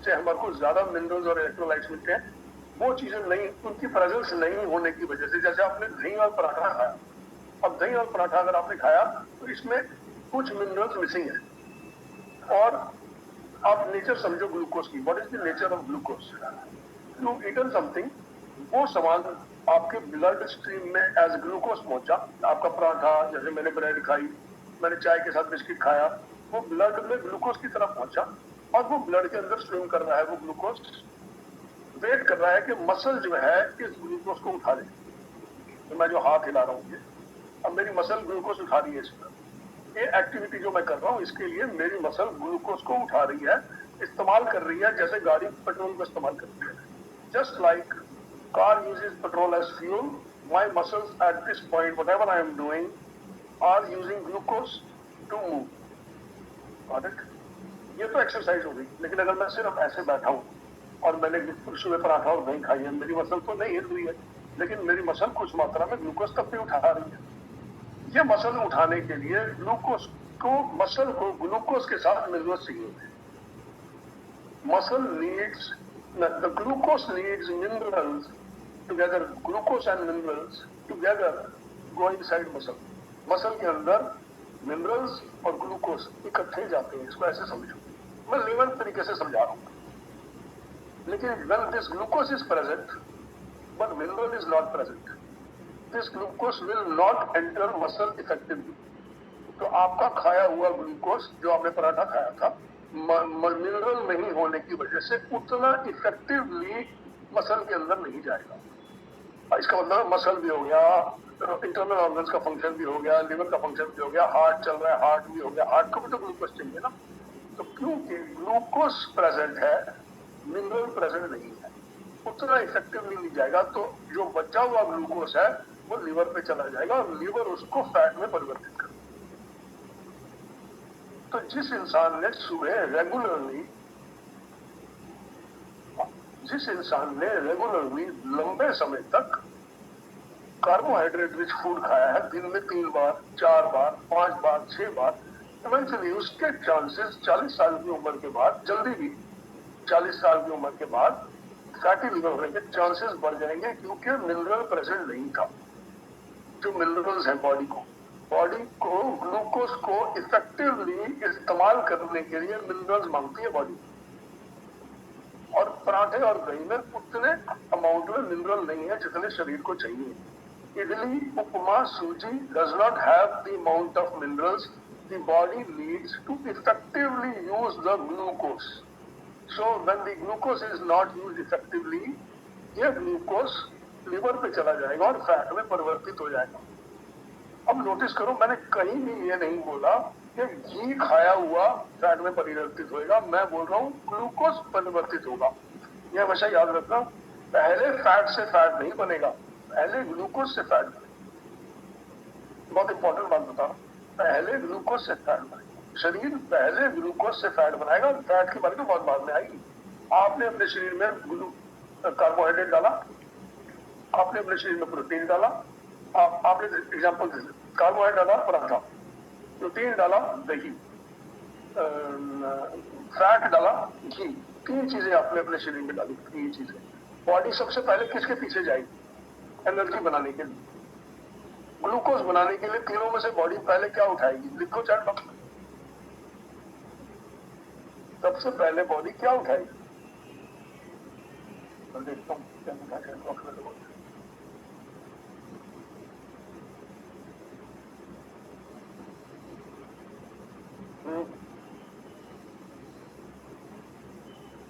से हमारे को ज्यादा मिनरल्स और इलेक्ट्रोलाइट्स मिलते हैं, वो चीजें नहीं, उनकी प्रेजेंस नहीं होने की वजह से, जैसे आपने दही और पराठा खाया, अब दही और पराठा अगर आपने खाया तो इसमें कुछ मिनरल्स मिसिंग है। और आप नेचर समझो ग्लूकोज की, what is the nature of glucose? You eaten something, वो सामान आपके ब्लड स्ट्रीम में एज ग्लूकोज पहुंचा, आपका पराठा, जैसे मैंने ब्रेड खाई, मैंने चाय के साथ बिस्किट खाया, वो ब्लड में ग्लूकोज की तरफ पहुंचा और वो ब्लड के अंदर स्विम कर रहा है, वो ग्लूकोज वेट कर रहा है कि मसल जो है इस ग्लूकोज को उठा ले। तो मैं जो हाथ हिला रहा हूँ, अब मेरी मसल ग्लूकोज उठा रही है, इसमें ये एक्टिविटी जो मैं कर रहा हूँ, इसके लिए मेरी मसल ग्लूकोज को उठा रही है, इस्तेमाल कर रही है, जैसे गाड़ी पेट्रोल को इस्तेमाल करती है। Just like car uses petrol as fuel, my muscles at this point, whatever I am doing, are using glucose to move. Got it? ये तो एक्सरसाइज हो गई। लेकिन अगर मैं सिर्फ ऐसे बैठा हूँ और मैंने सुबह पराठा और दही खाई है, मेरी मसल तो नहीं हिल रही है, लेकिन मेरी मसल कुछ मात्रा में ग्लूकोज तब भी उठा रही है। ये मसल उठाने के लिए ग्लूकोज को, मसल को ग्लूकोज के साथ मिनरल्स चाहिए। Muscle needs, the glucose needs minerals together, glucose and minerals together go inside muscle. Muscle के अंदर मिनरल्स और ग्लूकोज इकट्ठे जाते हैं, इसको ऐसे समझो। मैं लेवल तरीके से समझा रहा हूँ। लेकिन when this glucose is present but mineral is not present, this glucose will not enter muscle effectively. तो आपका खाया हुआ ग्लूकोज जो आपने पराठा खाया था, मिनरल नहीं होने की वजह से उतना इफेक्टिवली मसल के अंदर नहीं जाएगा। इसका मतलब मसल भी हो गया, इंटरनल ऑर्गन्स का फंक्शन भी हो गया, लिवर का फंक्शन भी हो गया, हार्ट चल रहा है, हार्ट भी हो गया, हार्ट को भी तो ग्लूकोज चाहिए ना। तो क्योंकि ग्लूकोज प्रेजेंट है, मिनरल प्रेजेंट नहीं है, उतना इफेक्टिवली नहीं जाएगा, तो जो बचा हुआ ग्लूकोज है वो लिवर पे चला जाएगा और लिवर उसको फैट में परिवर्तित कर। तो जिस इंसान ने सुबह रेगुलरली लंबे समय तक कार्बोहाइड्रेट रिच फूड खाया है, दिन में 3 बार, 4 बार, 5 बार, 6 बार, इवेंचुअली उसके चांसेस 40 साल की उम्र के बाद, जल्दी भी 40 साल की उम्र के बाद फैटी लिवर होने के चांसेस बढ़ जाएंगे, क्योंकि मिनरल प्रेजेंट नहीं था। जो मिनरल्स है बॉडी को ग्लूकोज को इफेक्टिवली इस्तेमाल करने के लिए मिनरल्स मांगती है बॉडी, और पराठे और दही में उतने अमाउंट में मिनरल नहीं है जितने शरीर को चाहिए। इडली, उपमा, सूजी does not have the amount of minerals the body needs to effectively use the glucose. So when the glucose is not used effectively, यह ग्लूकोज लिवर पे चला जाएगा और फैट में परिवर्तित हो जाएगा। अब नोटिस करो, मैंने कहीं भी ये नहीं बोला कि घी खाया हुआ फैट में परिवर्तित होएगा, मैं बोल रहा हूँ ग्लूकोज परिवर्तित होगा। ये हमेशा याद रखना, पहले फैट से फैट नहीं बनेगा, पहले ग्लूकोज से फैट बनेगा। बहुत इंपॉर्टेंट बात बता रहा हूँ, पहले ग्लूकोज से फैट बनेगा। शरीर पहले ग्लूकोज से फैट बनाएगा, फैट की बात तो बहुत बाद में आएगी। आपने अपने शरीर में कार्बोहाइड्रेट डाला, आपने अपने शरीर में प्रोटीन डाला, आपने एग्जाम्पल कार्बोहाइड्रेट डाला पराठा, प्रोटीन डाला दही, फैट डाला घी, 3 चीजें आपने अपने शरीर में डाली। 3 चीजें बॉडी सबसे पहले किसके पीछे जाएगी? एनर्जी बनाने के लिए, ग्लूकोज बनाने के लिए। तीनों में से बॉडी पहले क्या उठाएगी? लिखो चैट बॉक्स में, सबसे पहले बॉडी क्या उठाएगी? देखता हूँ क्या लिखा चैट बॉक्स में।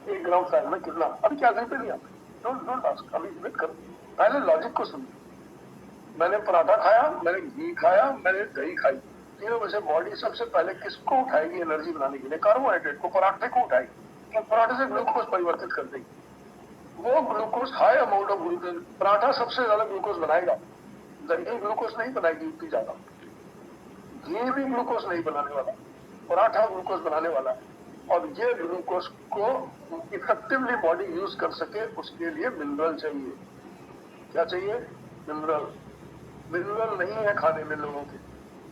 एक ग्राम फैट में कितना? अभी क्या पे नहीं आता, डोंट आस्क, अभी वेट करो, पहले लॉजिक को समझो। मैंने पराठा खाया, मैंने घी खाया, मैंने दही खाई, तीनों में से बॉडी सबसे पहले किसको उठाएगी एनर्जी बनाने के लिए? कार्बोहाइड्रेट को, पराठे को उठाएगी, और पराठे से ग्लूकोज परिवर्तित कर देगी। वो glucose, high amount of glucose, paratha सबसे ज्यादा ग्लूकोज बनाएगा, दही ग्लूकोज नहीं बनाएगी इतनी ज्यादा, घी भी ग्लूकोज नहीं बनाने वाला, पराठा ग्लूकोज बनाने वाला है। और ये ग्लूकोज को इफेक्टिवली बॉडी यूज कर सके उसके लिए मिनरल चाहिए। क्या चाहिए? मिनरल। मिनरल नहीं है खाने में लोगों के,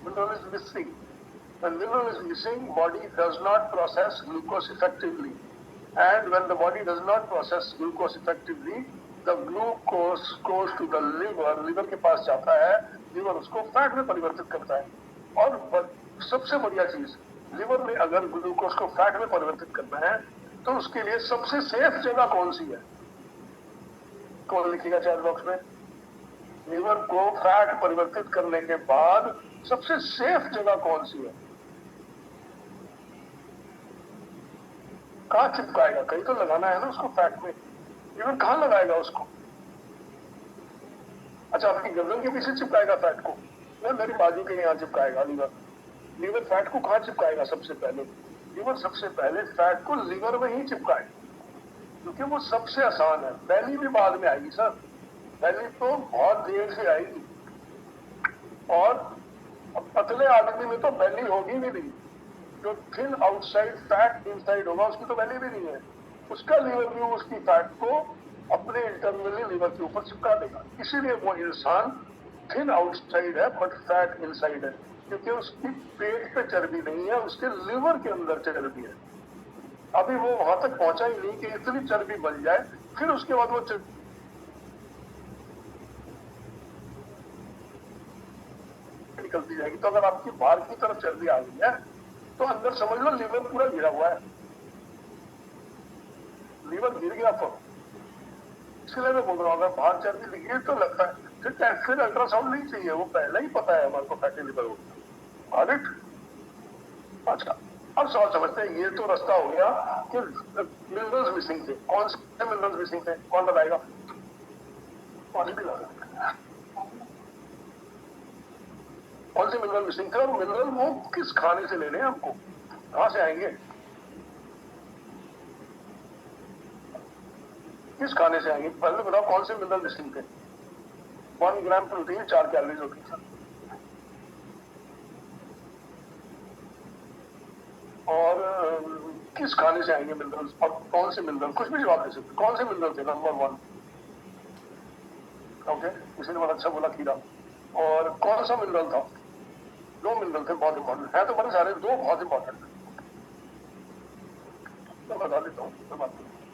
mineral is missing. When mineral is missing, body does not process glucose effectively, and when the body does not process glucose effectively, the glucose goes to the liver, liver के पास जाता है, liver उसको फैट में परिवर्तित करता है। और सबसे बढ़िया चीज, लिवर में अगर ग्लूकोज को फैट में परिवर्तित करना है तो उसके लिए सबसे सेफ जगह कौन सी है? कौन लिखेगा चैट बॉक्स में? लिवर को फैट परिवर्तित करने के बाद सबसे सेफ जगह कौन सी है? कहाँ चिपकाएगा? कहीं तो लगाना है ना उसको फैट में, लिवर कहाँ लगाएगा उसको? अच्छा, आपकी गर्दन के पीछे चिपकाएगा फैट को, या मेरी बाजू के यहाँ चिपकाएगा लीवर? लीवर फैट को कहाँ चिपकाएगा? सबसे पहले लीवर सबसे पहले फैट को लीवर में ही चिपकाए, क्योंकि वो सबसे आसान है। बैली भी बाद में आएगी सर, बैली तो बहुत देर से आएगी, और पतले आदमी में तो बैली होगी भी नहीं। जो थिन आउटसाइड फैट इनसाइड होगा उसकी तो बैली भी नहीं है, उसका लीवर भी उसकी फैट को अपने इंटरनली लीवर के ऊपर चिपका देगा। इसीलिए वो इंसान थिन आउटसाइड है बट फैट इनसाइड है, क्योंकि उसकी पेट पे चर्बी नहीं है, उसके लिवर के अंदर चर्बी है। अभी वो वहां तक पहुंचा ही नहीं कि इतनी चर्बी बन जाए, फिर उसके बाद वो निकलती जाएगी। तो अगर आपकी बाहर की तरफ चर्बी आ गई है तो अंदर समझ लो लीवर पूरा गिरा हुआ है, लीवर गिर गया। तो इसलिए मैं बोल रहा हूँ, अगर बाहर चर्बी दिखी तो लगता है फिर अल्ट्रासाउंड नहीं चाहिए, वो पहले ही पता है हमारे को फैटी लिवर होगा। अच्छा, अब सवाल समझते हैं। ये तो रास्ता हो गया कि मिनरल्स मिसिंग थे। कौन से मिनरल्स मिसिंग थे? कौन बताएगा? पानी भी लगा, कौन से मिनरल मिसिंग थे? और मिनरल वो किस खाने से लेने हैं हमको, कहां से आएंगे, किस खाने से आएंगे? पहले बताओ कौन से मिनरल मिसिंग थे? 1 ग्राम प्रोटीन 4 कैलोरीज होती है, और किस खाने से आएंगे मिनरल्स? और कौन से मिनरल? कुछ भी जवाब दे सकते। कौन से मिनरल थे? नंबर 1, ओके, किसी ने बड़ा अच्छा बोला खीरा। और कौन सा मिनरल था? 2 मिनरल थे बहुत इंपॉर्टेंट है, तो बड़े सारे, 2 बहुत इंपॉर्टेंट है, तो बता देता हूँ।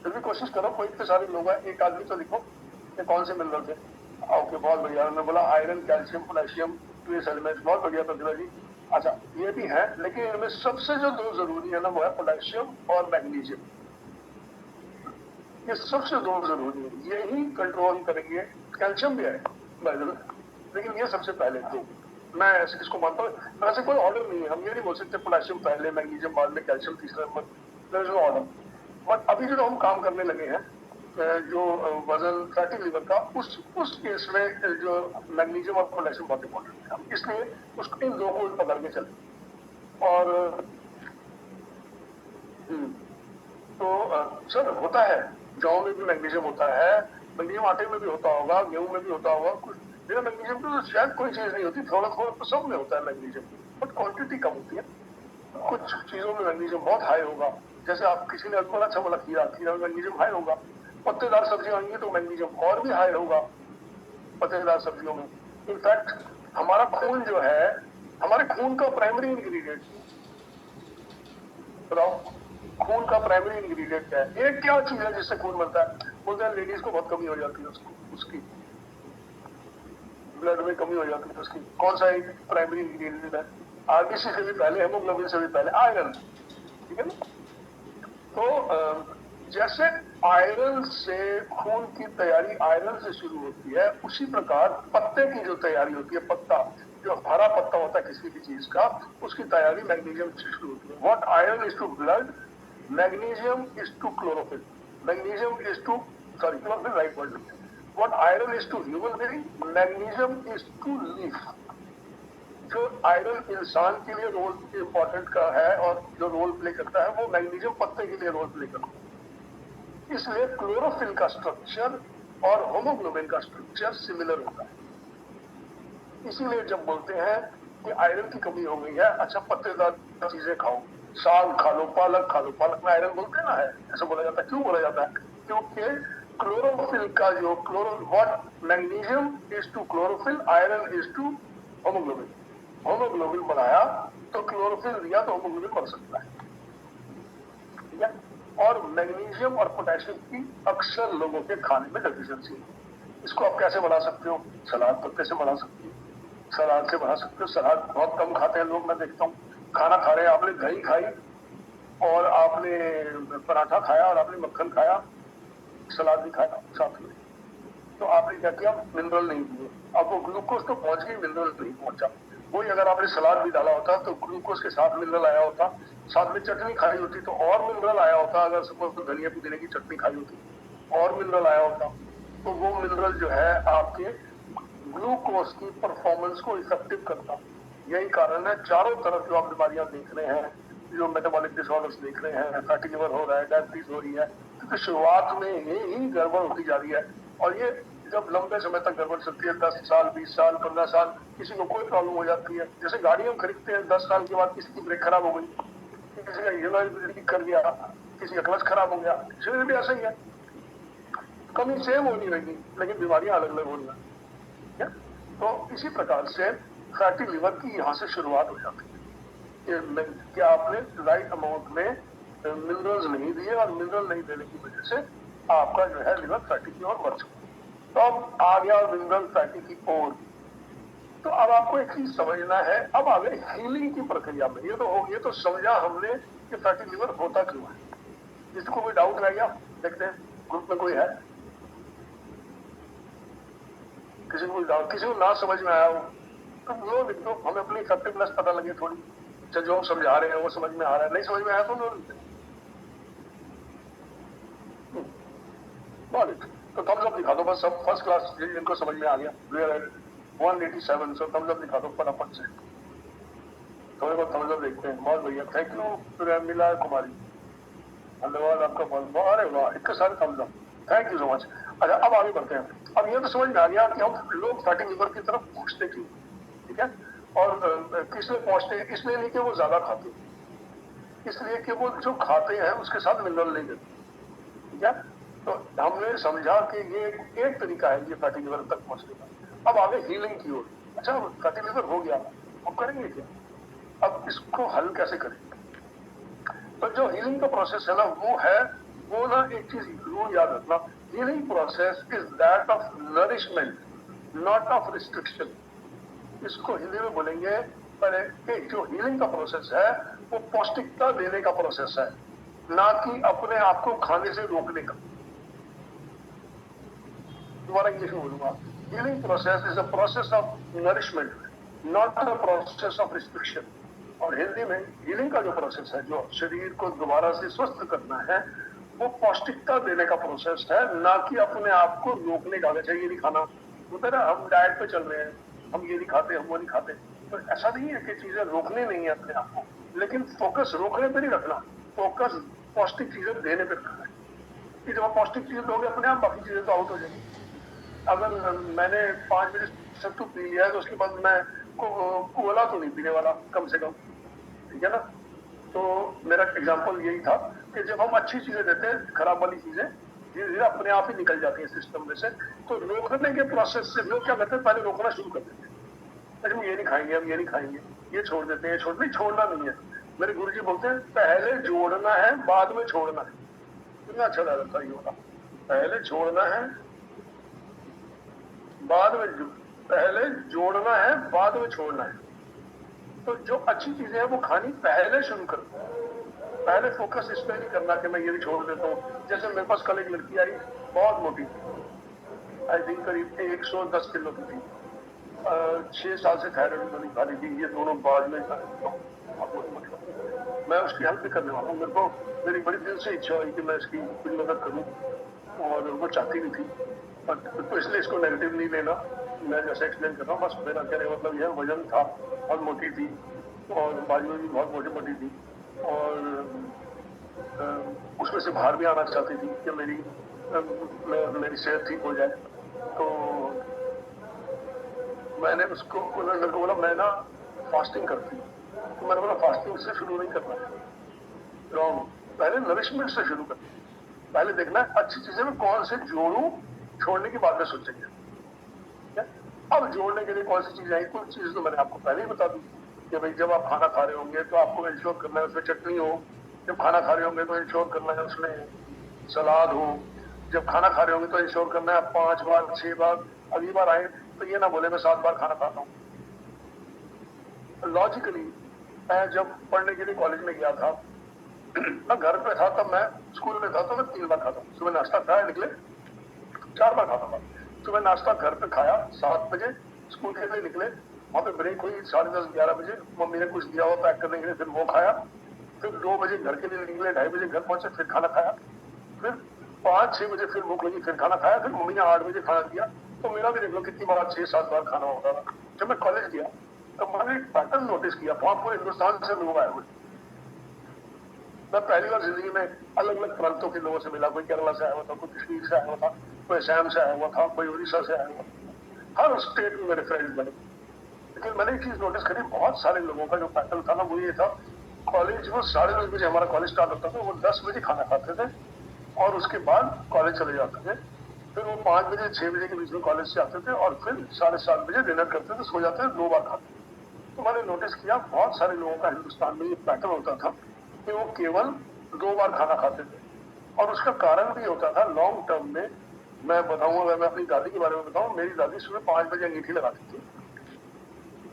फिर भी कोशिश करो, कोई इतने सारे लोग हैं, एक आदमी तो लिखो कि कौन से मिनरल थे। ओके, बहुत बढ़िया। उन्होंने बोला iron, calcium, potassium, trace elements. बहुत बढ़िया प्रतिभा जी। अच्छा, ये भी है, लेकिन इनमें सबसे जो 2 जरूरी है ना, वो है पोटेशियम और मैग्नीशियम। ये सबसे 2 जरूरी है, यही कंट्रोल करेंगे। कैल्शियम भी है लेकिन ये सबसे पहले 2 मैं इसको मानता हूँ। वैसे कोई ऑर्डर नहीं है, हम ये नहीं बोल सकते पोटेशियम पहले, मैग्नीशियम बाद में, कैल्शियम तीसरे नंबर, there is no order. But अभी जो हम काम करने लगे हैं, जो वजन फैटी लिवर का, उस केस में जो मैग्नीशियम और पोटेशियम बहुत इंपॉर्टेंट है, इसलिए उसको इन 2 को पकड़ के चले। और तो सर होता है, जौ में भी मैग्नीशियम होता है, मैग्नीशियम आटे में भी होता होगा, गेहूं में भी होता होगा। कुछ बिना मैग्नीशियम तो शायद कोई चीज नहीं होती, थोड़ा थोड़ा तो सब में होता है मैग्नीशियम, बट क्वांटिटी कम होती है। कुछ चीजों में मैग्नीशियम बहुत हाई होगा, जैसे आप किसी ने बड़ा अच्छा बोला खीरा में मैग्नीशियम हाई होगा। पत्तेदार सब्जियां आएंगी तो मैग्नीशियम और भी हाई होगा पत्तेदार सब्जियों में। इनफैक्ट हमारा खून जो है, हमारे खून का प्राइमरी इंग्रेडिएंट बताओ, खून का प्राइमरी इंग्रेडिएंट क्या है? एक क्या चीज है जिससे खून बनता है? बोलते हैं लेडीज को बहुत कमी हो जाती है, उसकी ब्लड में कमी हो जाती है उसकी। कौन सा एक प्राइमरी इंग्रेडिएंट है? आरबीसी से भी पहले, हेमोग्लोबिन से भी पहले आयरन, ठीक है ना? तो जैसे आयरन से खून की तैयारी आयरन से शुरू होती है, उसी प्रकार पत्ते की जो तैयारी होती है, पत्ता जो हरा पत्ता होता है किसी भी चीज का, उसकी तैयारी मैग्नीशियम से शुरू होती है। What iron is to blood, magnesium is to chlorophyll, magnesium is to chlorophyll, right word. What iron is to human being, magnesium is to leaf. जो आयरन इंसान के लिए रोल इंपॉर्टेंट का है और जो रोल प्ले करता है, वो मैग्नीशियम पत्ते के लिए रोल प्ले करता है। इसलिए क्लोरोफिल का स्ट्रक्चर और होमोग्लोबिन का स्ट्रक्चर सिमिलर होता है। इसीलिए जब बोलते हैं कि आयरन की कमी हो गई है, अच्छा पत्तेदार चीजें खाओ, साग खा लो, पालक में आयरन बोलते हैं ना, है ऐसा बोला जाता है। क्यों बोला जाता है? क्योंकि क्लोरोफिल का जो what magnesium is to chlorophyll, iron is to haemoglobin. Haemoglobin बनाया तो क्लोरोफिल दिया तो होमोग्लोबिन बन सकता है, ठीक है। और मैग्नीशियम और पोटेशियम की अक्सर लोगों के खाने में डेफिशिएंसी है। इसको आप कैसे बढ़ा सकते हो? सलाद पत्ते से बढ़ा सकते हो, सलाद से बढ़ा सकते हो। सलाद बहुत कम खाते हैं लोग, मैं देखता हूँ। खाना खा रहे हैं, आपने दही खाई और आपने पराठा खाया और आपने मक्खन खाया, सलाद भी खाया साथ में, तो आपने क्या किया? मिनरल नहीं दिए। अब वो ग्लूकोज तो पहुंच गई, मिनरल नहीं पहुंचा। वही अगर आपने सलाद भी डाला होता तो ग्लूकोज के साथ मिनरल आया होता, साथ में चटनी खाई होती तो और मिनरल आया होता। अगर सपोज धनिया पुदीने की चटनी खाई होती और मिनरल आया होता, तो वो मिनरल जो है आपके ग्लूकोज की परफॉर्मेंस को इफेक्टिव करता। यही कारण है चारों तरफ जो आप बीमारियां देख रहे हैं, जो मेटाबॉलिक डिसऑर्डर्स देख रहे हैं, फैटी लिवर हो रहा है, डायबिटीज हो रही है, क्योंकि शुरुआत में ही गड़बड़ होती जा रही है। और ये जब लंबे समय तक गड़बड़ चलती है, 10 साल, 20 साल, 15 साल, किसी को कोई प्रॉब्लम हो जाती है। जैसे गाड़ी हम खरीदते हैं, 10 साल के बाद किसी की ब्रेक खराब हो गई, किसी का यूनाइट लीक कर गया, किसी का क्लच खराब हो गया, शरीर भी ऐसा ही है। कमी सेम होनी रहेगी लेकिन बीमारियां अलग अलग हो रही है। तो इसी प्रकार से फैटी लिवर की यहाँ से शुरुआत हो जाती है कि आपने राइट अमाउंट में मिनरल्स नहीं दिए, और मिनरल नहीं देने की वजह से आपका जो है लिवर फैटी की ओर बढ़ चुका। तो अब आ गया मिनरल फैटी की ओर। तो अब आपको एक चीज समझना है, अब आ गए हीलिंग की प्रक्रिया में। ये तो समझा हमने कि फैटी लिवर होता क्यों है। जिसको कोई डाउट रह गया, देखते हैं ग्रुप में कोई है, किसी को ना समझ में आया हो तो वो लिख दो, हमें अपनी इफेक्टिवनेस पता लगे थोड़ी। अच्छा, जो हम समझा रहे हैं वो समझ में आ रहा है, नहीं समझ में आया तो तो थम्स अप दिखा दो बस। सब फर्स्ट क्लास जिनको समझ में आ गया। 187, सो थम्स अप दिखा दो फटाफट से। थोड़े बहुत थम्स अप देखते हैं। बहुत बढ़िया, थैंक यू मिला कुमारी, धन्यवाद आपका बहुत। अरे वाह, इतने सारे thumbs up, thank you so much. अच्छा, अब आगे बढ़ते हैं। अब ये तो समझ में आ गया कि हम लोग फैटी लिवर की तरफ पहुंचते क्यों, ठीक है। और किस लिए पहुंचते हैं? इसलिए नहीं कि वो ज्यादा खाते, इसलिए कि वो जो खाते हैं उसके साथ मिनरल नहीं देते, ठीक है। तो हमने समझा कि ये एक तरीका है ये फैटी लिवर तक पहुंचने का। अब आगे हीलिंग की ओर। अच्छा, फैटी लिवर हो गया, अब करेंगे क्या? अब इसको हल कैसे करेंगे? तो जो हीलिंग का प्रोसेस है ना, वो ना एक चीज जरूर याद रखना, healing process is that of nourishment, not of restriction. इसको हिंदी में बोलेंगे पहले कि जो हीलिंग का प्रोसेस है वो पौष्टिकता देने का प्रोसेस है, ना कि अपने आप को खाने से रोकने का। दोबारा इंग्लिश में बोलूंगा, healing process is a process of nourishment, not a process of restriction. और हिंदी में हीलिंग का जो प्रोसेस है, जो शरीर को दोबारा से स्वस्थ करना है, वो पौष्टिकता देने का प्रोसेस है, ना कि अपने आप को रोकने का। अच्छा, ये नहीं खाना, होता ना, हम डाइट पे चल रहे हैं, हम ये नहीं खाते, हम वो नहीं खाते, तो ऐसा नहीं है कि चीजें रोकनी नहीं है अपने आप को, लेकिन फोकस रोकने पे नहीं रखना, फोकस पौष्टिक चीजें देने पे रखना है। कि जब आप पौष्टिक चीजें दोगे अपने आप, बाकी चीजें तो आउट हो जाएंगी। अगर मैंने 5 बजे सत्तू पी लिया है तो उसके बाद मैं कोला तो नहीं पीने वाला, कम से कम, ठीक है ना। तो मेरा एग्जाम्पल यही था कि जब हम अच्छी चीजें देते हैं, खराब वाली चीजें धीरे धीरे अपने आप ही निकल जाती है सिस्टम में से। तो रोकने के प्रोसेस से लोग क्या करते हैं, पहले रोकना शुरू कर देते हैं। अरे हम ये नहीं खाएंगे, हम ये नहीं खाएंगे, ये छोड़ देते हैं, छोड़ना नहीं है। मेरे गुरुजी बोलते हैं पहले जोड़ना है बाद में छोड़ना है। कितना अच्छा लगता है ये वाला, पहले छोड़ना है बाद में, पहले जोड़ना है बाद में छोड़ना है। तो जो अच्छी चीजें हैं वो खानी पहले शुरू कर दो, पहले फोकस इस पे नहीं करना कि मैं ये भी छोड़ देता हूँ। जैसे मेरे पास कल एक लड़की आई, बहुत मोटी थी, आई थिंक करीब 110 किलो की थी, 6 साल से थायराइड वाली खा रही थी, ये दोनों बाद में मैं उसकी हेल्प भी करने वाला हूँ। मेरी बड़ी दिल से इच्छा हुई कि मैं इसकी कुछ मदद करूँ, और वो चाहती भी थी, तो इसलिए इसको नेगेटिव नहीं लेना। मैं जैसे एक्सप्लेन कर रहा हूँ, बस मेरा कहने का मतलब यह वजन था, बहुत मोटी थी और बाजू भी बहुत मोटी थी, और उसमें से बाहर भी आना चाहती थी कि मेरी सेहत ठीक हो जाए। तो मैंने उसको बोला मैं ना फास्टिंग करती हूँ। तो मैंने बोला फास्टिंग से शुरू नहीं करना है, रॉन्ग, पहले नरिशमेंट से शुरू करना है। पहले देखना है अच्छी चीजें में कौन से जोड़ूं, छोड़ने की बाद में सोचेंगे। अब जोड़ने के लिए कौन सी चीज आई, कुछ चीज तो मैंने आपको पहले ही बता दी कि भाई जब आप खाना खा रहे होंगे तो आपको इंश्योर करना है उसमें चटनी हो, जब खाना खा रहे होंगे तो इंश्योर करना है उसमें सलाद हो, जब खाना खा रहे होंगे तो इंश्योर करना है 5 बार 6 बार, अगली बार आए तो ये ना बोले मैं 7 बार खाना खाता हूँ। लॉजिकली मैं जब पढ़ने के लिए कॉलेज में गया था, मैं घर पे था तब, मैं स्कूल में था तो मैं 3 बार खाता हूँ। सुबह नाश्ता खाया, निकले 4 बार खाता था। सुबह नाश्ता घर पे खाया 7 बजे, स्कूल के लिए निकले, वहां पे ब्रेक हुई 10:30-11 बजे, मम्मी ने कुछ दिया हुआ पैक करने के लिए, फिर वो खाया, फिर 2 बजे घर के लिए निकले, 2:30 बजे घर पहुंचे, फिर खाना खाया, फिर 5-6 बजे फिर भूख लगी, फिर खाना खाया, फिर मम्मी ने 8 बजे खाना दिया। तो मेरा भी देख लो कितनी बार 6-7 बार खाना होता था। जब मैं कॉलेज गया तो मैंने एक पैटर्न नोटिस किया, बहुत पूरे हिंदुस्तान से लोग आए हुए। मैं पहली बार जिंदगी में अलग अलग प्रांतों के लोगों से मिला, कोई केरला से आया हुआ था, कोई कश्मीर से आया हुआ था, कोई असम से आया हुआ था, कोई उड़ीसा से आया हुआ था। हर स्टेट में मेरे फ्रेंड्स बने। लेकिन मैंने एक चीज नोटिस करी, बहुत सारे लोगों का जो पैटर्न था ना वो ये था, कॉलेज वो 10:30 बजे हमारा कॉलेज स्टार्ट होता था, वो 10 बजे खाना खाते थे और उसके बाद कॉलेज चले जाते थे। फिर वो 5 बजे 6 बजे के बीच में कॉलेज से आते थे और फिर 7:30 बजे डिनर करते थे, सो जाते थे, 2 बार खाते थे। तो मैंने नोटिस किया बहुत सारे लोगों का हिंदुस्तान में ये पैटर्न होता था कि वो केवल 2 बार खाना खाते थे। और उसका कारण भी होता था लॉन्ग टर्म में। मैं बताऊंगा, अगर मैं अपनी दादी के बारे में बताऊं, मेरी दादी सुबह 5 बजे अंगीठी लगाती थी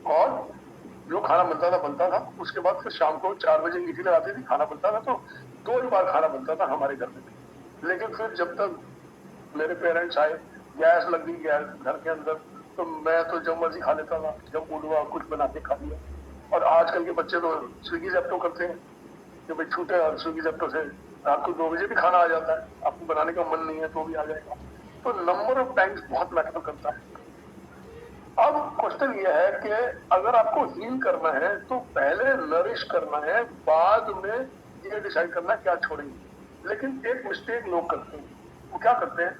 और जो खाना बनता था, उसके बाद फिर शाम को 4 बजे अंगीठी लगाती थी, खाना बनता था, तो 2 ही बार खाना बनता था हमारे घर में। लेकिन फिर जब तक मेरे पेरेंट्स आए, गैस लग गई गैस घर के अंदर, तो मैं तो जब मर्जी खा लेता था, जब मूड हुआ कुछ बना के खा लिया। और आजकल के बच्चे तो स्विगी जेप्टो करते हैं कि भाई छूटे और स्विगी जेप्टो से रात को 2 बजे भी खाना आ जाता है, आपको बनाने का मन नहीं है तो भी आ जाएगा। तो नंबर ऑफ टाइम्स बहुत मैटर करता है। अब क्वेश्चन ये है कि अगर आपको हील करना है तो पहले नरिश करना है, बाद में ये डिसाइड करना है क्या छोड़ेंगे। लेकिन एक मिस्टेक लोग करते हैं, वो क्या करते हैं,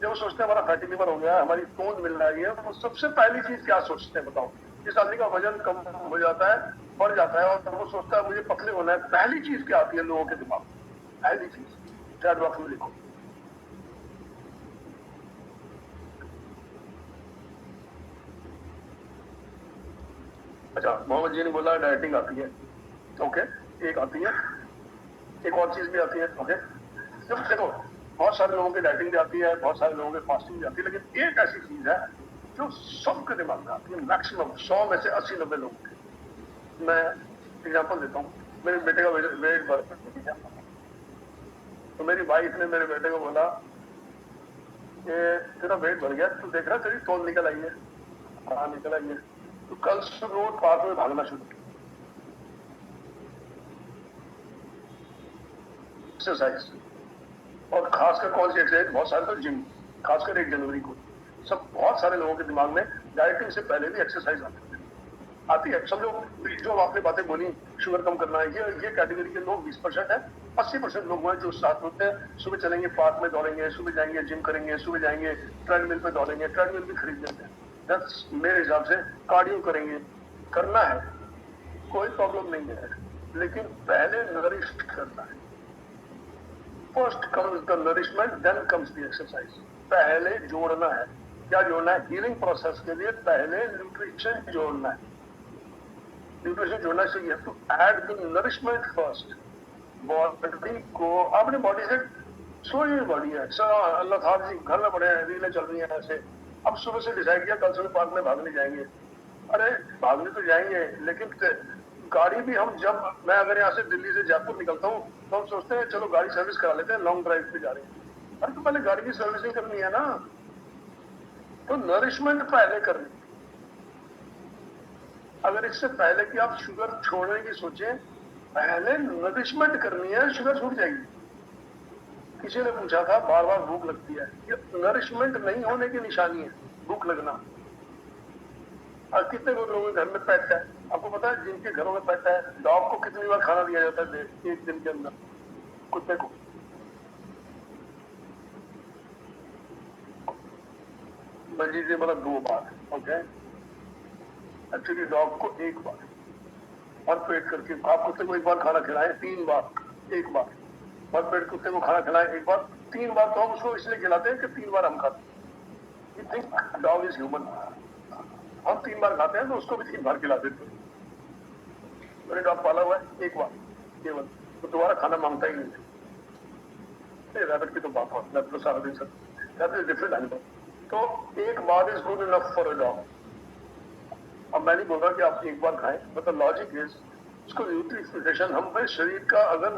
जब वो सोचते हैं हमारा फैटी लिवर हो गया है, हमारी टोन मिल रही है, वो सबसे पहली चीज क्या सोचते हैं बताओ? जिस आदमी का वजन कम हो जाता है, बढ़ जाता है और वो सोचता है मुझे पतले होना है, पहली चीज क्या आती है लोगों के दिमाग में? पहली चीज चैट बॉक्स में लिखो। अच्छा, मोहम्मद जी ने बोला डाइटिंग आती है, ओके, एक आती है, एक और चीज भी आती है, ओके। जब देखो बहुत सारे लोगों की डाइटिंग भी आती है, बहुत सारे लोगों की फास्टिंग भी आती है, लेकिन एक ऐसी चीज है जो सबके दिमाग में आती है, मैक्सिमम 100 में से 80-90 लोगों के। मैं एग्जांपल देता हूँ, मेरे बेटे का वेट बढ़ गया, तो मेरी वाइफ ने मेरे बेटे को बोला कि तेरा वेट बढ़ गया, तू देख रहा तेरी तोल निकल आई है। हाँ निकल आई है। तो कल सुबह रोज पार्क में भागना शुरू किया, एक्सरसाइज, और खासकर कौन सी एक्सरसाइज? बहुत सारे तो जिम, खासकर 1 जनवरी को सब बहुत सारे लोगों के दिमाग में डाइटिंग से पहले भी एक्सरसाइज आती है। सब लोग जो आपने बातें बोली, शुगर कम करना है, ये कैटेगरी के लोग 20% है। 80% लोग हैं जो साथ होते हैं, सुबह चलेंगे, पार्क में दौड़ेंगे, सुबह जाएंगे जिम करेंगे, सुबह जाएंगे ट्रेडमिल पे दौड़ेंगे, ट्रेडमिल भी खरीद लेते हैं। दैट्स मेरे हिसाब से कार्डियो करेंगे, करना है, कोई प्रॉब्लम नहीं है, लेकिन पहले नरिश करना है। First comes the nourishment, then comes the exercise. पहले जोड़ना है। क्या जोड़ना है? हीलिंग प्रोसेस के लिए पहले न्यूट्रिशन जोड़ना है। न्यूट्रिशन जोड़ना चाहिए to add the nourishment first. Body को, अपने बॉडी से सोई हुई बॉडी है, अल्लाह था जी घर में पड़े हैं, रीलें चल रही हैं ऐसे। अब सुबह से डिसाइड किया कल सुबह पार्क में भागने जाएंगे। अरे भागने तो जाएंगे, लेकिन गाड़ी भी हम, जब मैं अगर यहाँ से दिल्ली से जयपुर निकलता हूँ तो हम सोचते हैं चलो गाड़ी सर्विस करा लेते हैं, लॉन्ग ड्राइव पे जा रहे हैं। अरे तो पहले गाड़ी की सर्विसिंग करनी है ना, तो नरिशमेंट पहले करनी। अगर इससे पहले कि आप शुगर छोड़ने की सोचें, पहले नरिशमेंट करनी है, शुगर छूट जाएगी। किसी ने पूछा था बार बार भूख लगती है, ये नरिशमेंट नहीं होने की निशानी है, भूख लगना। और कितने लोगों के घर में पेट है, आपको पता है जिनके घरों में पेट है, डॉग को कितनी बार खाना दिया जाता है एक दिन के अंदर? कुत्ते को, मंजीजे मतलब 2 बार, ओके। एक्चुअली डॉग को 1 बार भर पेट करके, आप कुत्ते को 1 बार खाना खिलाएं, 3 बार, 1 बार भर पेट कुत्ते को खाना खिलाएं 1 बार, 3 बार तो हम उसको इसलिए खिलाते हैं कि 3 बार हम खाते हैं। You think dog is human, हम 3 बार खाते हैं तो उसको भी 3 बार खिला देते हैं। मैंने डॉग पाला हुआ है 1 बार केवल, तो दोबारा खाना मांगता ही नहीं। रैबिट की तो बात हो, रैबिट तो सारा दिन सब, रैबिट इज डिफरेंट एनिमल। तो 1 bar is good enough for a dog. अब मैं नहीं बोल रहा कि आप 1 बार खाएं, मतलब लॉजिक इज उसको न्यूट्रिफिकेशन, हमारे शरीर का अगर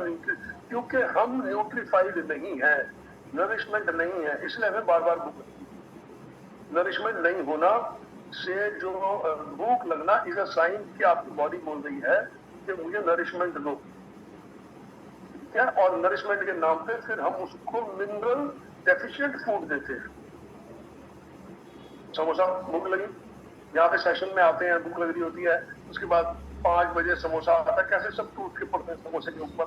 क्योंकि हम न्यूट्रीफाइड नहीं है, नरिशमेंट नहीं है, इसलिए हमें बार बार भूख लगती है। नरिशमेंट नहीं होना से जो भूख लगना इज अ साइन कि आपकी बॉडी बोल रही है कि मुझे नरिशमेंट दो, क्या, और नरिशमेंट के नाम पे फिर हम उसको मिनरल डेफिशिएंट फूड देते हैं। समोसा, भूख लगी, यहाँ पे सेशन में आते हैं, भूख लग रही होती है, उसके बाद 5 बजे समोसा आता है, कैसे सब टूट के पड़ते हैं समोसे के ऊपर,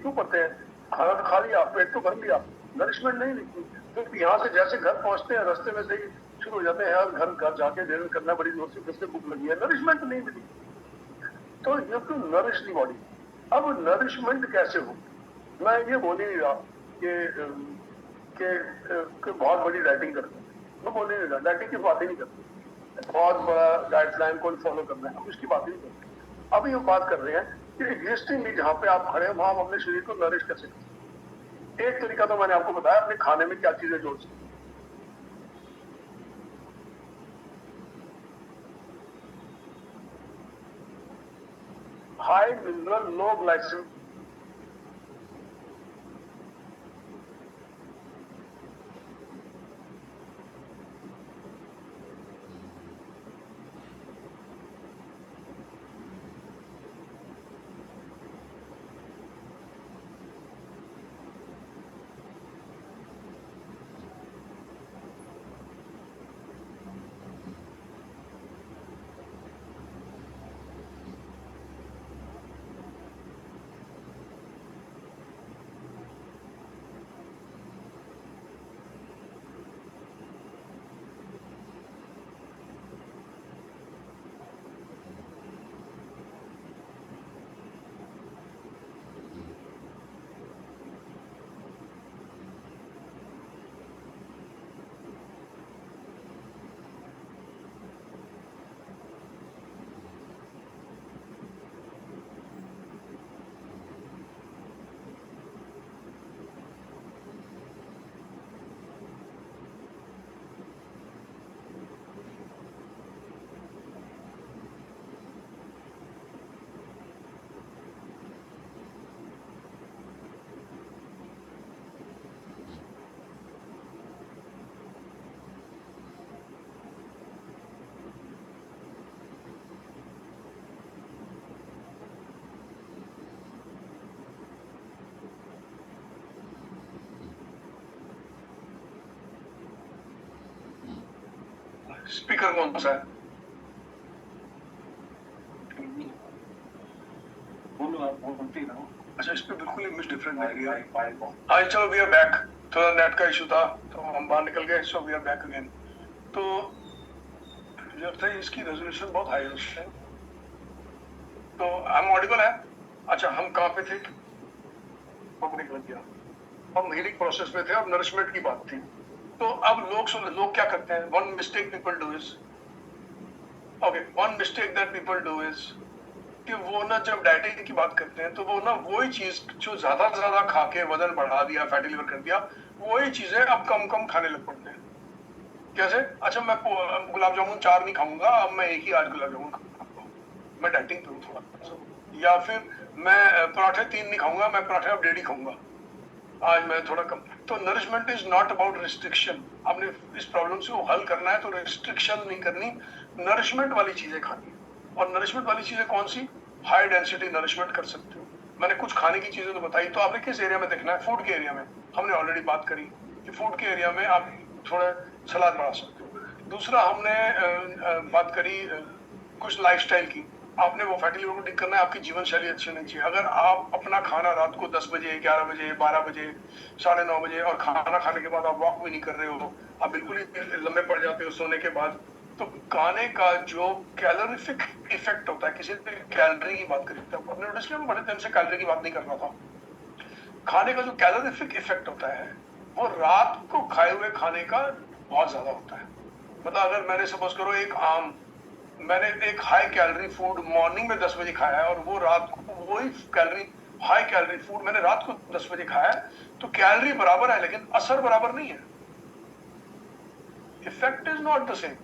क्यों पड़ते हैं? खाना तो खा लिया, पेट तो भर लिया, नरिशमेंट नहीं लिखी। तो यहाँ से जैसे घर पहुंचते हैं, रास्ते में से ही शुरू हो जाते हैं यार घर जाके डिनर करना बड़ी जोर से, फिर से भूख लगी है, नरिशमेंट नहीं मिली। तो you have to nourish the body. अब नरिशमेंट कैसे हो? मैं ये बोल ही नहीं रहा कि बहुत बड़ी डाइटिंग करते हैं, मैं बोल ही नहीं रहा, डाइटिंग की बात ही नहीं करते, बहुत बड़ा डाइट प्लान को फॉलो करना है, हम इसकी बात ही नहीं करते। अभी हम बात कर रहे हैं कि एग्जिस्टिंगली जहाँ पे आप खड़े हैं वहां हम अपने शरीर को नरिश कैसे करें। एक तरीका तो मैंने आपको बताया, अपने खाने में क्या चीजें जोड़ सकते हैं। हाई मिनरल, लो ग्लाइसेमिक, स्पीकर कौन सा है? बोलो आप, बोलती रहो। अच्छा, इस पे बिल्कुल इमेज डिफरेंट लग रही है। हाँ चलो, वी आर बैक। थोड़ा नेट का इशू था तो हम बाहर निकल गए, so we are back again. तो जब तक इसकी रेजोल्यूशन बहुत हाई है, तो हम ऑडिबल है। अच्छा, हम कहाँ पे थे? पब्लिक लग गया, हम हीलिंग प्रोसेस में थे, अब नरिशमेंट की बात थी। तो अब लोग क्या करते हैं? One mistake people do is, one mistake that people do is कि वो ना जब डाइटिंग की बात करते हैं तो वो ना वही चीज जो ज्यादा से ज्यादा खा के वजन बढ़ा दिया, फैटी लिवर कर दिया, वही चीजें अब कम कम खाने लग पड़ते हैं। कैसे? अच्छा, मैं गुलाब जामुन 4 नहीं खाऊंगा, अब मैं एक ही आज गुलाब जामुन खाऊंगा, मैं डाइटिंग करूँ थोड़ा। या फिर मैं पराठे 3 नहीं खाऊंगा, मैं पराठे अब 1.5 खाऊंगा, आज मैं थोड़ा कम। तो nourishment is not about restriction. आपने इस प्रॉब्लम से हल करना है तो रिस्ट्रिक्शन नहीं करनी, नरिशमेंट वाली चीजें खानी। और नरिशमेंट वाली चीजें कौन सी? हाई डेंसिटी नरिशमेंट कर सकते हो। मैंने कुछ खाने की चीजें तो बताई, तो आपने किस एरिया में देखना है? फूड के एरिया में हमने ऑलरेडी बात करी कि फूड के एरिया में आप थोड़ा सलाद बढ़ा सकते हो। दूसरा हमने बात करी कुछ लाइफस्टाइल की, आपने वो फैटी लिवर को ठीक करना है, आपकी जीवन शैली अच्छी होनी चाहिए। अगर आप अपना खाना रात को 10 बजे, 11 बजे, 12 बजे, 9:30 बजे और खाना खाने के बाद आप वॉक भी नहीं कर रहे हो, आप बिल्कुल ही लंबे पड़ जाते हो सोने के बाद, तो खाने का जो कैलोरीफिक इफेक्ट होता है, किसी भी कैलोरी की बात करें तो अपने नोटिस किया, मैं बड़े टाइम से कैलोरी की बात नहीं कर रहा था। खाने का जो कैलोरीफिक इफेक्ट होता है वो रात को खाए हुए खाने का बहुत ज्यादा होता है। मतलब अगर मैंने सपोज करो मैंने एक हाई कैलोरी फूड मॉर्निंग में 10 बजे खाया है और वो रात को वही हाई कैलोरी फूड मैंने रात को 10 बजे खाया है, तो कैलोरी बराबर है लेकिन असर बराबर नहीं है। Effect is not the same.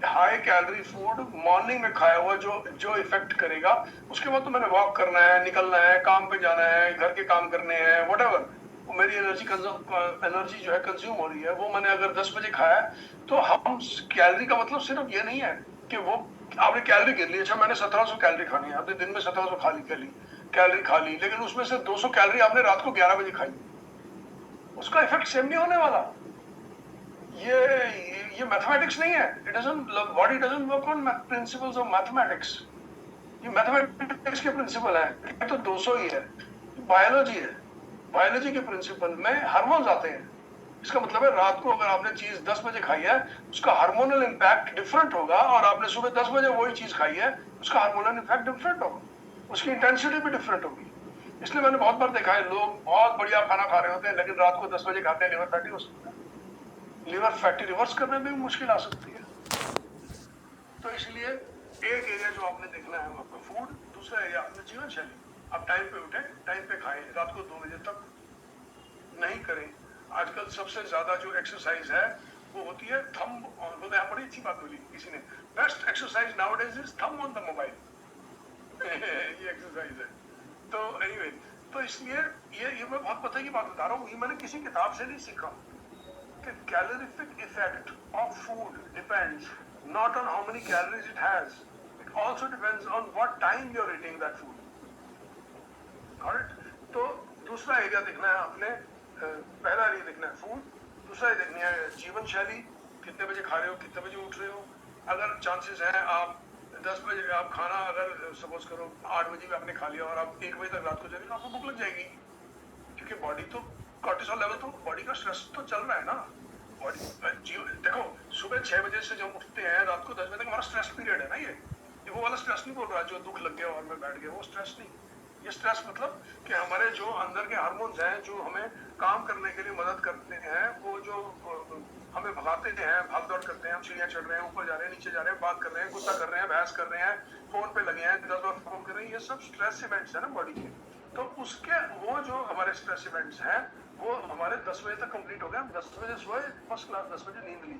High calorie food morning में खाया हुआ जो इफेक्ट करेगा, उसके बाद तो मैंने वॉक करना है, निकलना है, काम पे जाना है, घर के काम करने हैं, व्हाटएवर, मेरी एनर्जी जो है कंज्यूम हो रही है, वो मैंने अगर 10 बजे खाया तो हम कैलोरी का मतलब सिर्फ ये नहीं है कि वो आपने कैलोरी गिन ली, अच्छा मैंने 1700 कैलोरी खानी है, आपने दिन में 1700 कैलोरी खा ली, लेकिन उसमें से 200 कैलोरी आपने रात को 11 बजे खाई, उसका इफेक्ट सेम नहीं होने वाला। ये मैथमेटिक्स नहीं है। Body doesn't work on principles of mathematics. ये मैथमेटिक्स के प्रिंसिपल है, तो 200 ही है, बायोलॉजी है। बायोलॉजी के प्रिंसिपल में हार्मोन्स आते हैं। इसका मतलब है रात को अगर आपने चीज 10 बजे खाई है, उसका हार्मोनल इम्पैक्ट डिफरेंट होगा, और आपने सुबह 10 बजे वही चीज खाई है, उसका हार्मोनल इम्पैक्ट डिफरेंट होगा, उसकी इंटेंसिटी भी डिफरेंट होगी। इसलिए मैंने बहुत बार देखा है लोग बहुत बढ़िया खाना खा रहे होते हैं लेकिन रात को 10 बजे खाते हैं, लिवर फैटी हो सकता है, लिवर फैटी रिवर्स करने में भी मुश्किल आ सकती है। तो इसलिए एक एरिया जो आपने देखना है वो आपका फूड, दूसरा एरिया अपनी जीवन शैली। आप टाइम पे उठे, टाइम पे खाएं, रात को 2 बजे तक नहीं करें। आजकल सबसे ज्यादा जो एक्सरसाइज है वो होती है थंब, और बड़ी अच्छी बात बोली किसी ने, best exercise nowadays is thumb on the mobile. ये एक्सरसाइज है। तो एनीवे, तो इसलिए ये मैं बहुत पता की बात बता रहा हूँ, ये मैंने किसी किताब से नहीं सीखा कि calorific effect of food depends not on how many calories it has, it also depends on what time you're eating that food. Got it? तो दूसरा एरिया देखना है आपने, पहला एरिया देखना है फूड, दूसरा एरिया देखना है जीवन शैली, कितने बजे खा रहे हो, कितने बजे उठ रहे हो। अगर चांसेस हैं आप 10 बजे आप खाना, अगर सपोज करो 8 बजे भी आपने खा लिया और आप 1 बजे तक रात को चलेंगे, आपको भूख लग जाएगी, क्योंकि बॉडी तो कॉर्टिसोल लेवल, तो बॉडी का स्ट्रेस तो चल रहा है ना। देखो सुबह 6 बजे से जब उठते हैं रात को 10 बजे तक हमारा स्ट्रेस पीरियड है ना, ये वो वाला स्ट्रेस नहीं बोल रहा जो दुख लग गया और मैं बैठ गया, वो स्ट्रेस नहीं। ये स्ट्रेस मतलब कि हमारे जो अंदर के हार्मोन्स हैं जो हमें काम करने के लिए मदद करते हैं, वो जो हमें भगाते हैं, भाग दौड़ करते हैं, हम सीढ़ियाँ चढ़ रहे हैं, ऊपर जा रहे हैं, नीचे जा रहे हैं, बात कर रहे हैं, गुस्सा कर रहे हैं, बहस कर रहे हैं, फोन पे लगे हैं, 10 बार फोन कर रहे हैं, ये सब स्ट्रेस इवेंट्स है ना बॉडी के। तो उसके वो जो हमारे स्ट्रेस इवेंट्स हैं वो हमारे 10 बजे तक कंप्लीट हो गया, 10 बजे सोए, फर्स्ट क्लास 10 बजे नींद ली,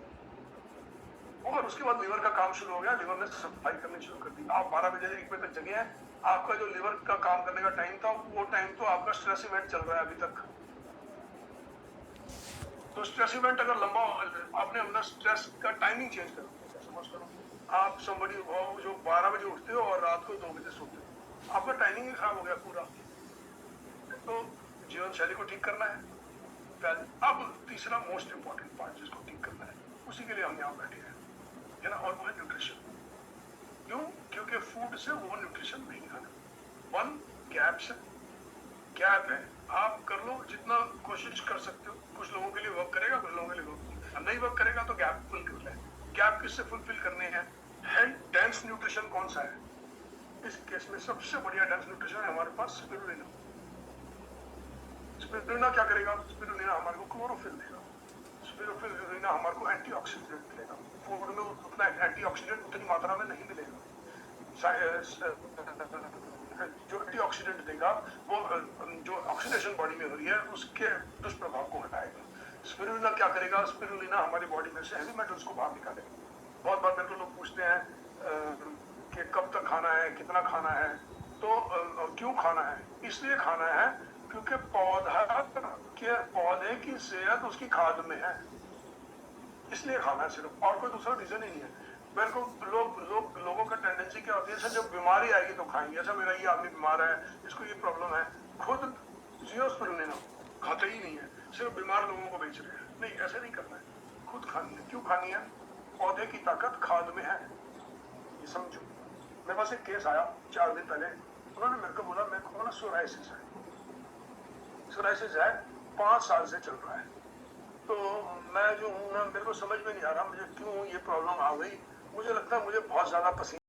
और उसके बाद लिवर का काम शुरू हो गया, लिवर ने सफाई करनी शुरू कर दी। आप 12 बजे 1 बजे तक जगे हैं, आपका जो लिवर का काम करने का टाइम था वो टाइम तो आपका स्ट्रेस इवेंट चल रहा है अभी तक। तो स्ट्रेस इवेंट अगर लंबा, आपने अपना स्ट्रेस का टाइमिंग चेंज कर दिया, समझ करो आप समबडी जो 12 बजे उठते हो और रात को 2 बजे सोते हो, आपका टाइमिंग ही खराब हो गया पूरा। तो जीवन शैली को ठीक करना है। अब तीसरा मोस्ट इंपॉर्टेंट पार्ट जिसको ठीक करना है, उसी के लिए हम यहाँ बैठे हैं, है ना, और वो है न्यूट्रिशन। क्यों? क्योंकि फूड से वो न्यूट्रिशन नहीं आना। वन गैप है, आप कर लो जितना कोशिश कर सकते हो, कुछ लोगों के लिए वर्क करेगा, कुछ लोगों के लिए नहीं वर्क करेगा, तो गैप फुल कर ले। गैप किससे फुलफिल करने हैं? डेंस न्यूट्रिशन कौन सा है? इस केस में सबसे बढ़िया डेंस न्यूट्रिशन है हमारे पास स्पिरुलिना। स्पिरुलिना क्या करेगा? स्पिरुलिना हमारे को क्लोरोफिल देगा, स्पिरुलिना हमारे को एंटीऑक्सीडेंट देगा। फूड में उतना एंटीऑक्सीडेंट उतनी मात्रा में नहीं मिलेगा, जो एंटीऑक्सीडेंट देगा वो जो ऑक्सीडेशन बॉडी में हो रही है उसके दुष्प्रभाव को हटाएगा। स्पिरुलिना क्या करेगा? स्पिरुलिना हमारी बॉडी में से हेवी मेटल्स को बाहर निकालेगा। बहुत बार मेरे को लोग पूछते हैं कि कब तक खाना है, कितना खाना है, तो क्यों खाना है? इसलिए खाना है क्योंकि पौधे की सेहत उसकी खाद में है, इसलिए खाना है सिर्फ, और कोई दूसरा रीजन ही नहीं है। मेरे को लोगों का टेंडेंसी क्या होती है, सर जब बीमारी आएगी तो खाएंगे, ऐसा मेरा ये आदमी बीमार है, इसको ये प्रॉब्लम है, खुद जीरो स्पिरुलिना खाते ही नहीं है, सिर्फ बीमार लोगों को बेच रहे हैं। नहीं, ऐसे नहीं करना है, खुद खानी है। क्यों खानी है? पौधे की ताकत खाद में है, ये समझो। मेरे पास एक केस आया 4 दिन पहले, उन्होंने मेरे को बोला मेरे को ना सोराइसिस है 5 साल से चल रहा है। तो मैं जो हूँ ना, मेरे को समझ में नहीं आ रहा मुझे क्यों ये प्रॉब्लम आ गई। मुझे लगता है मुझे बहुत ज्यादा पसीना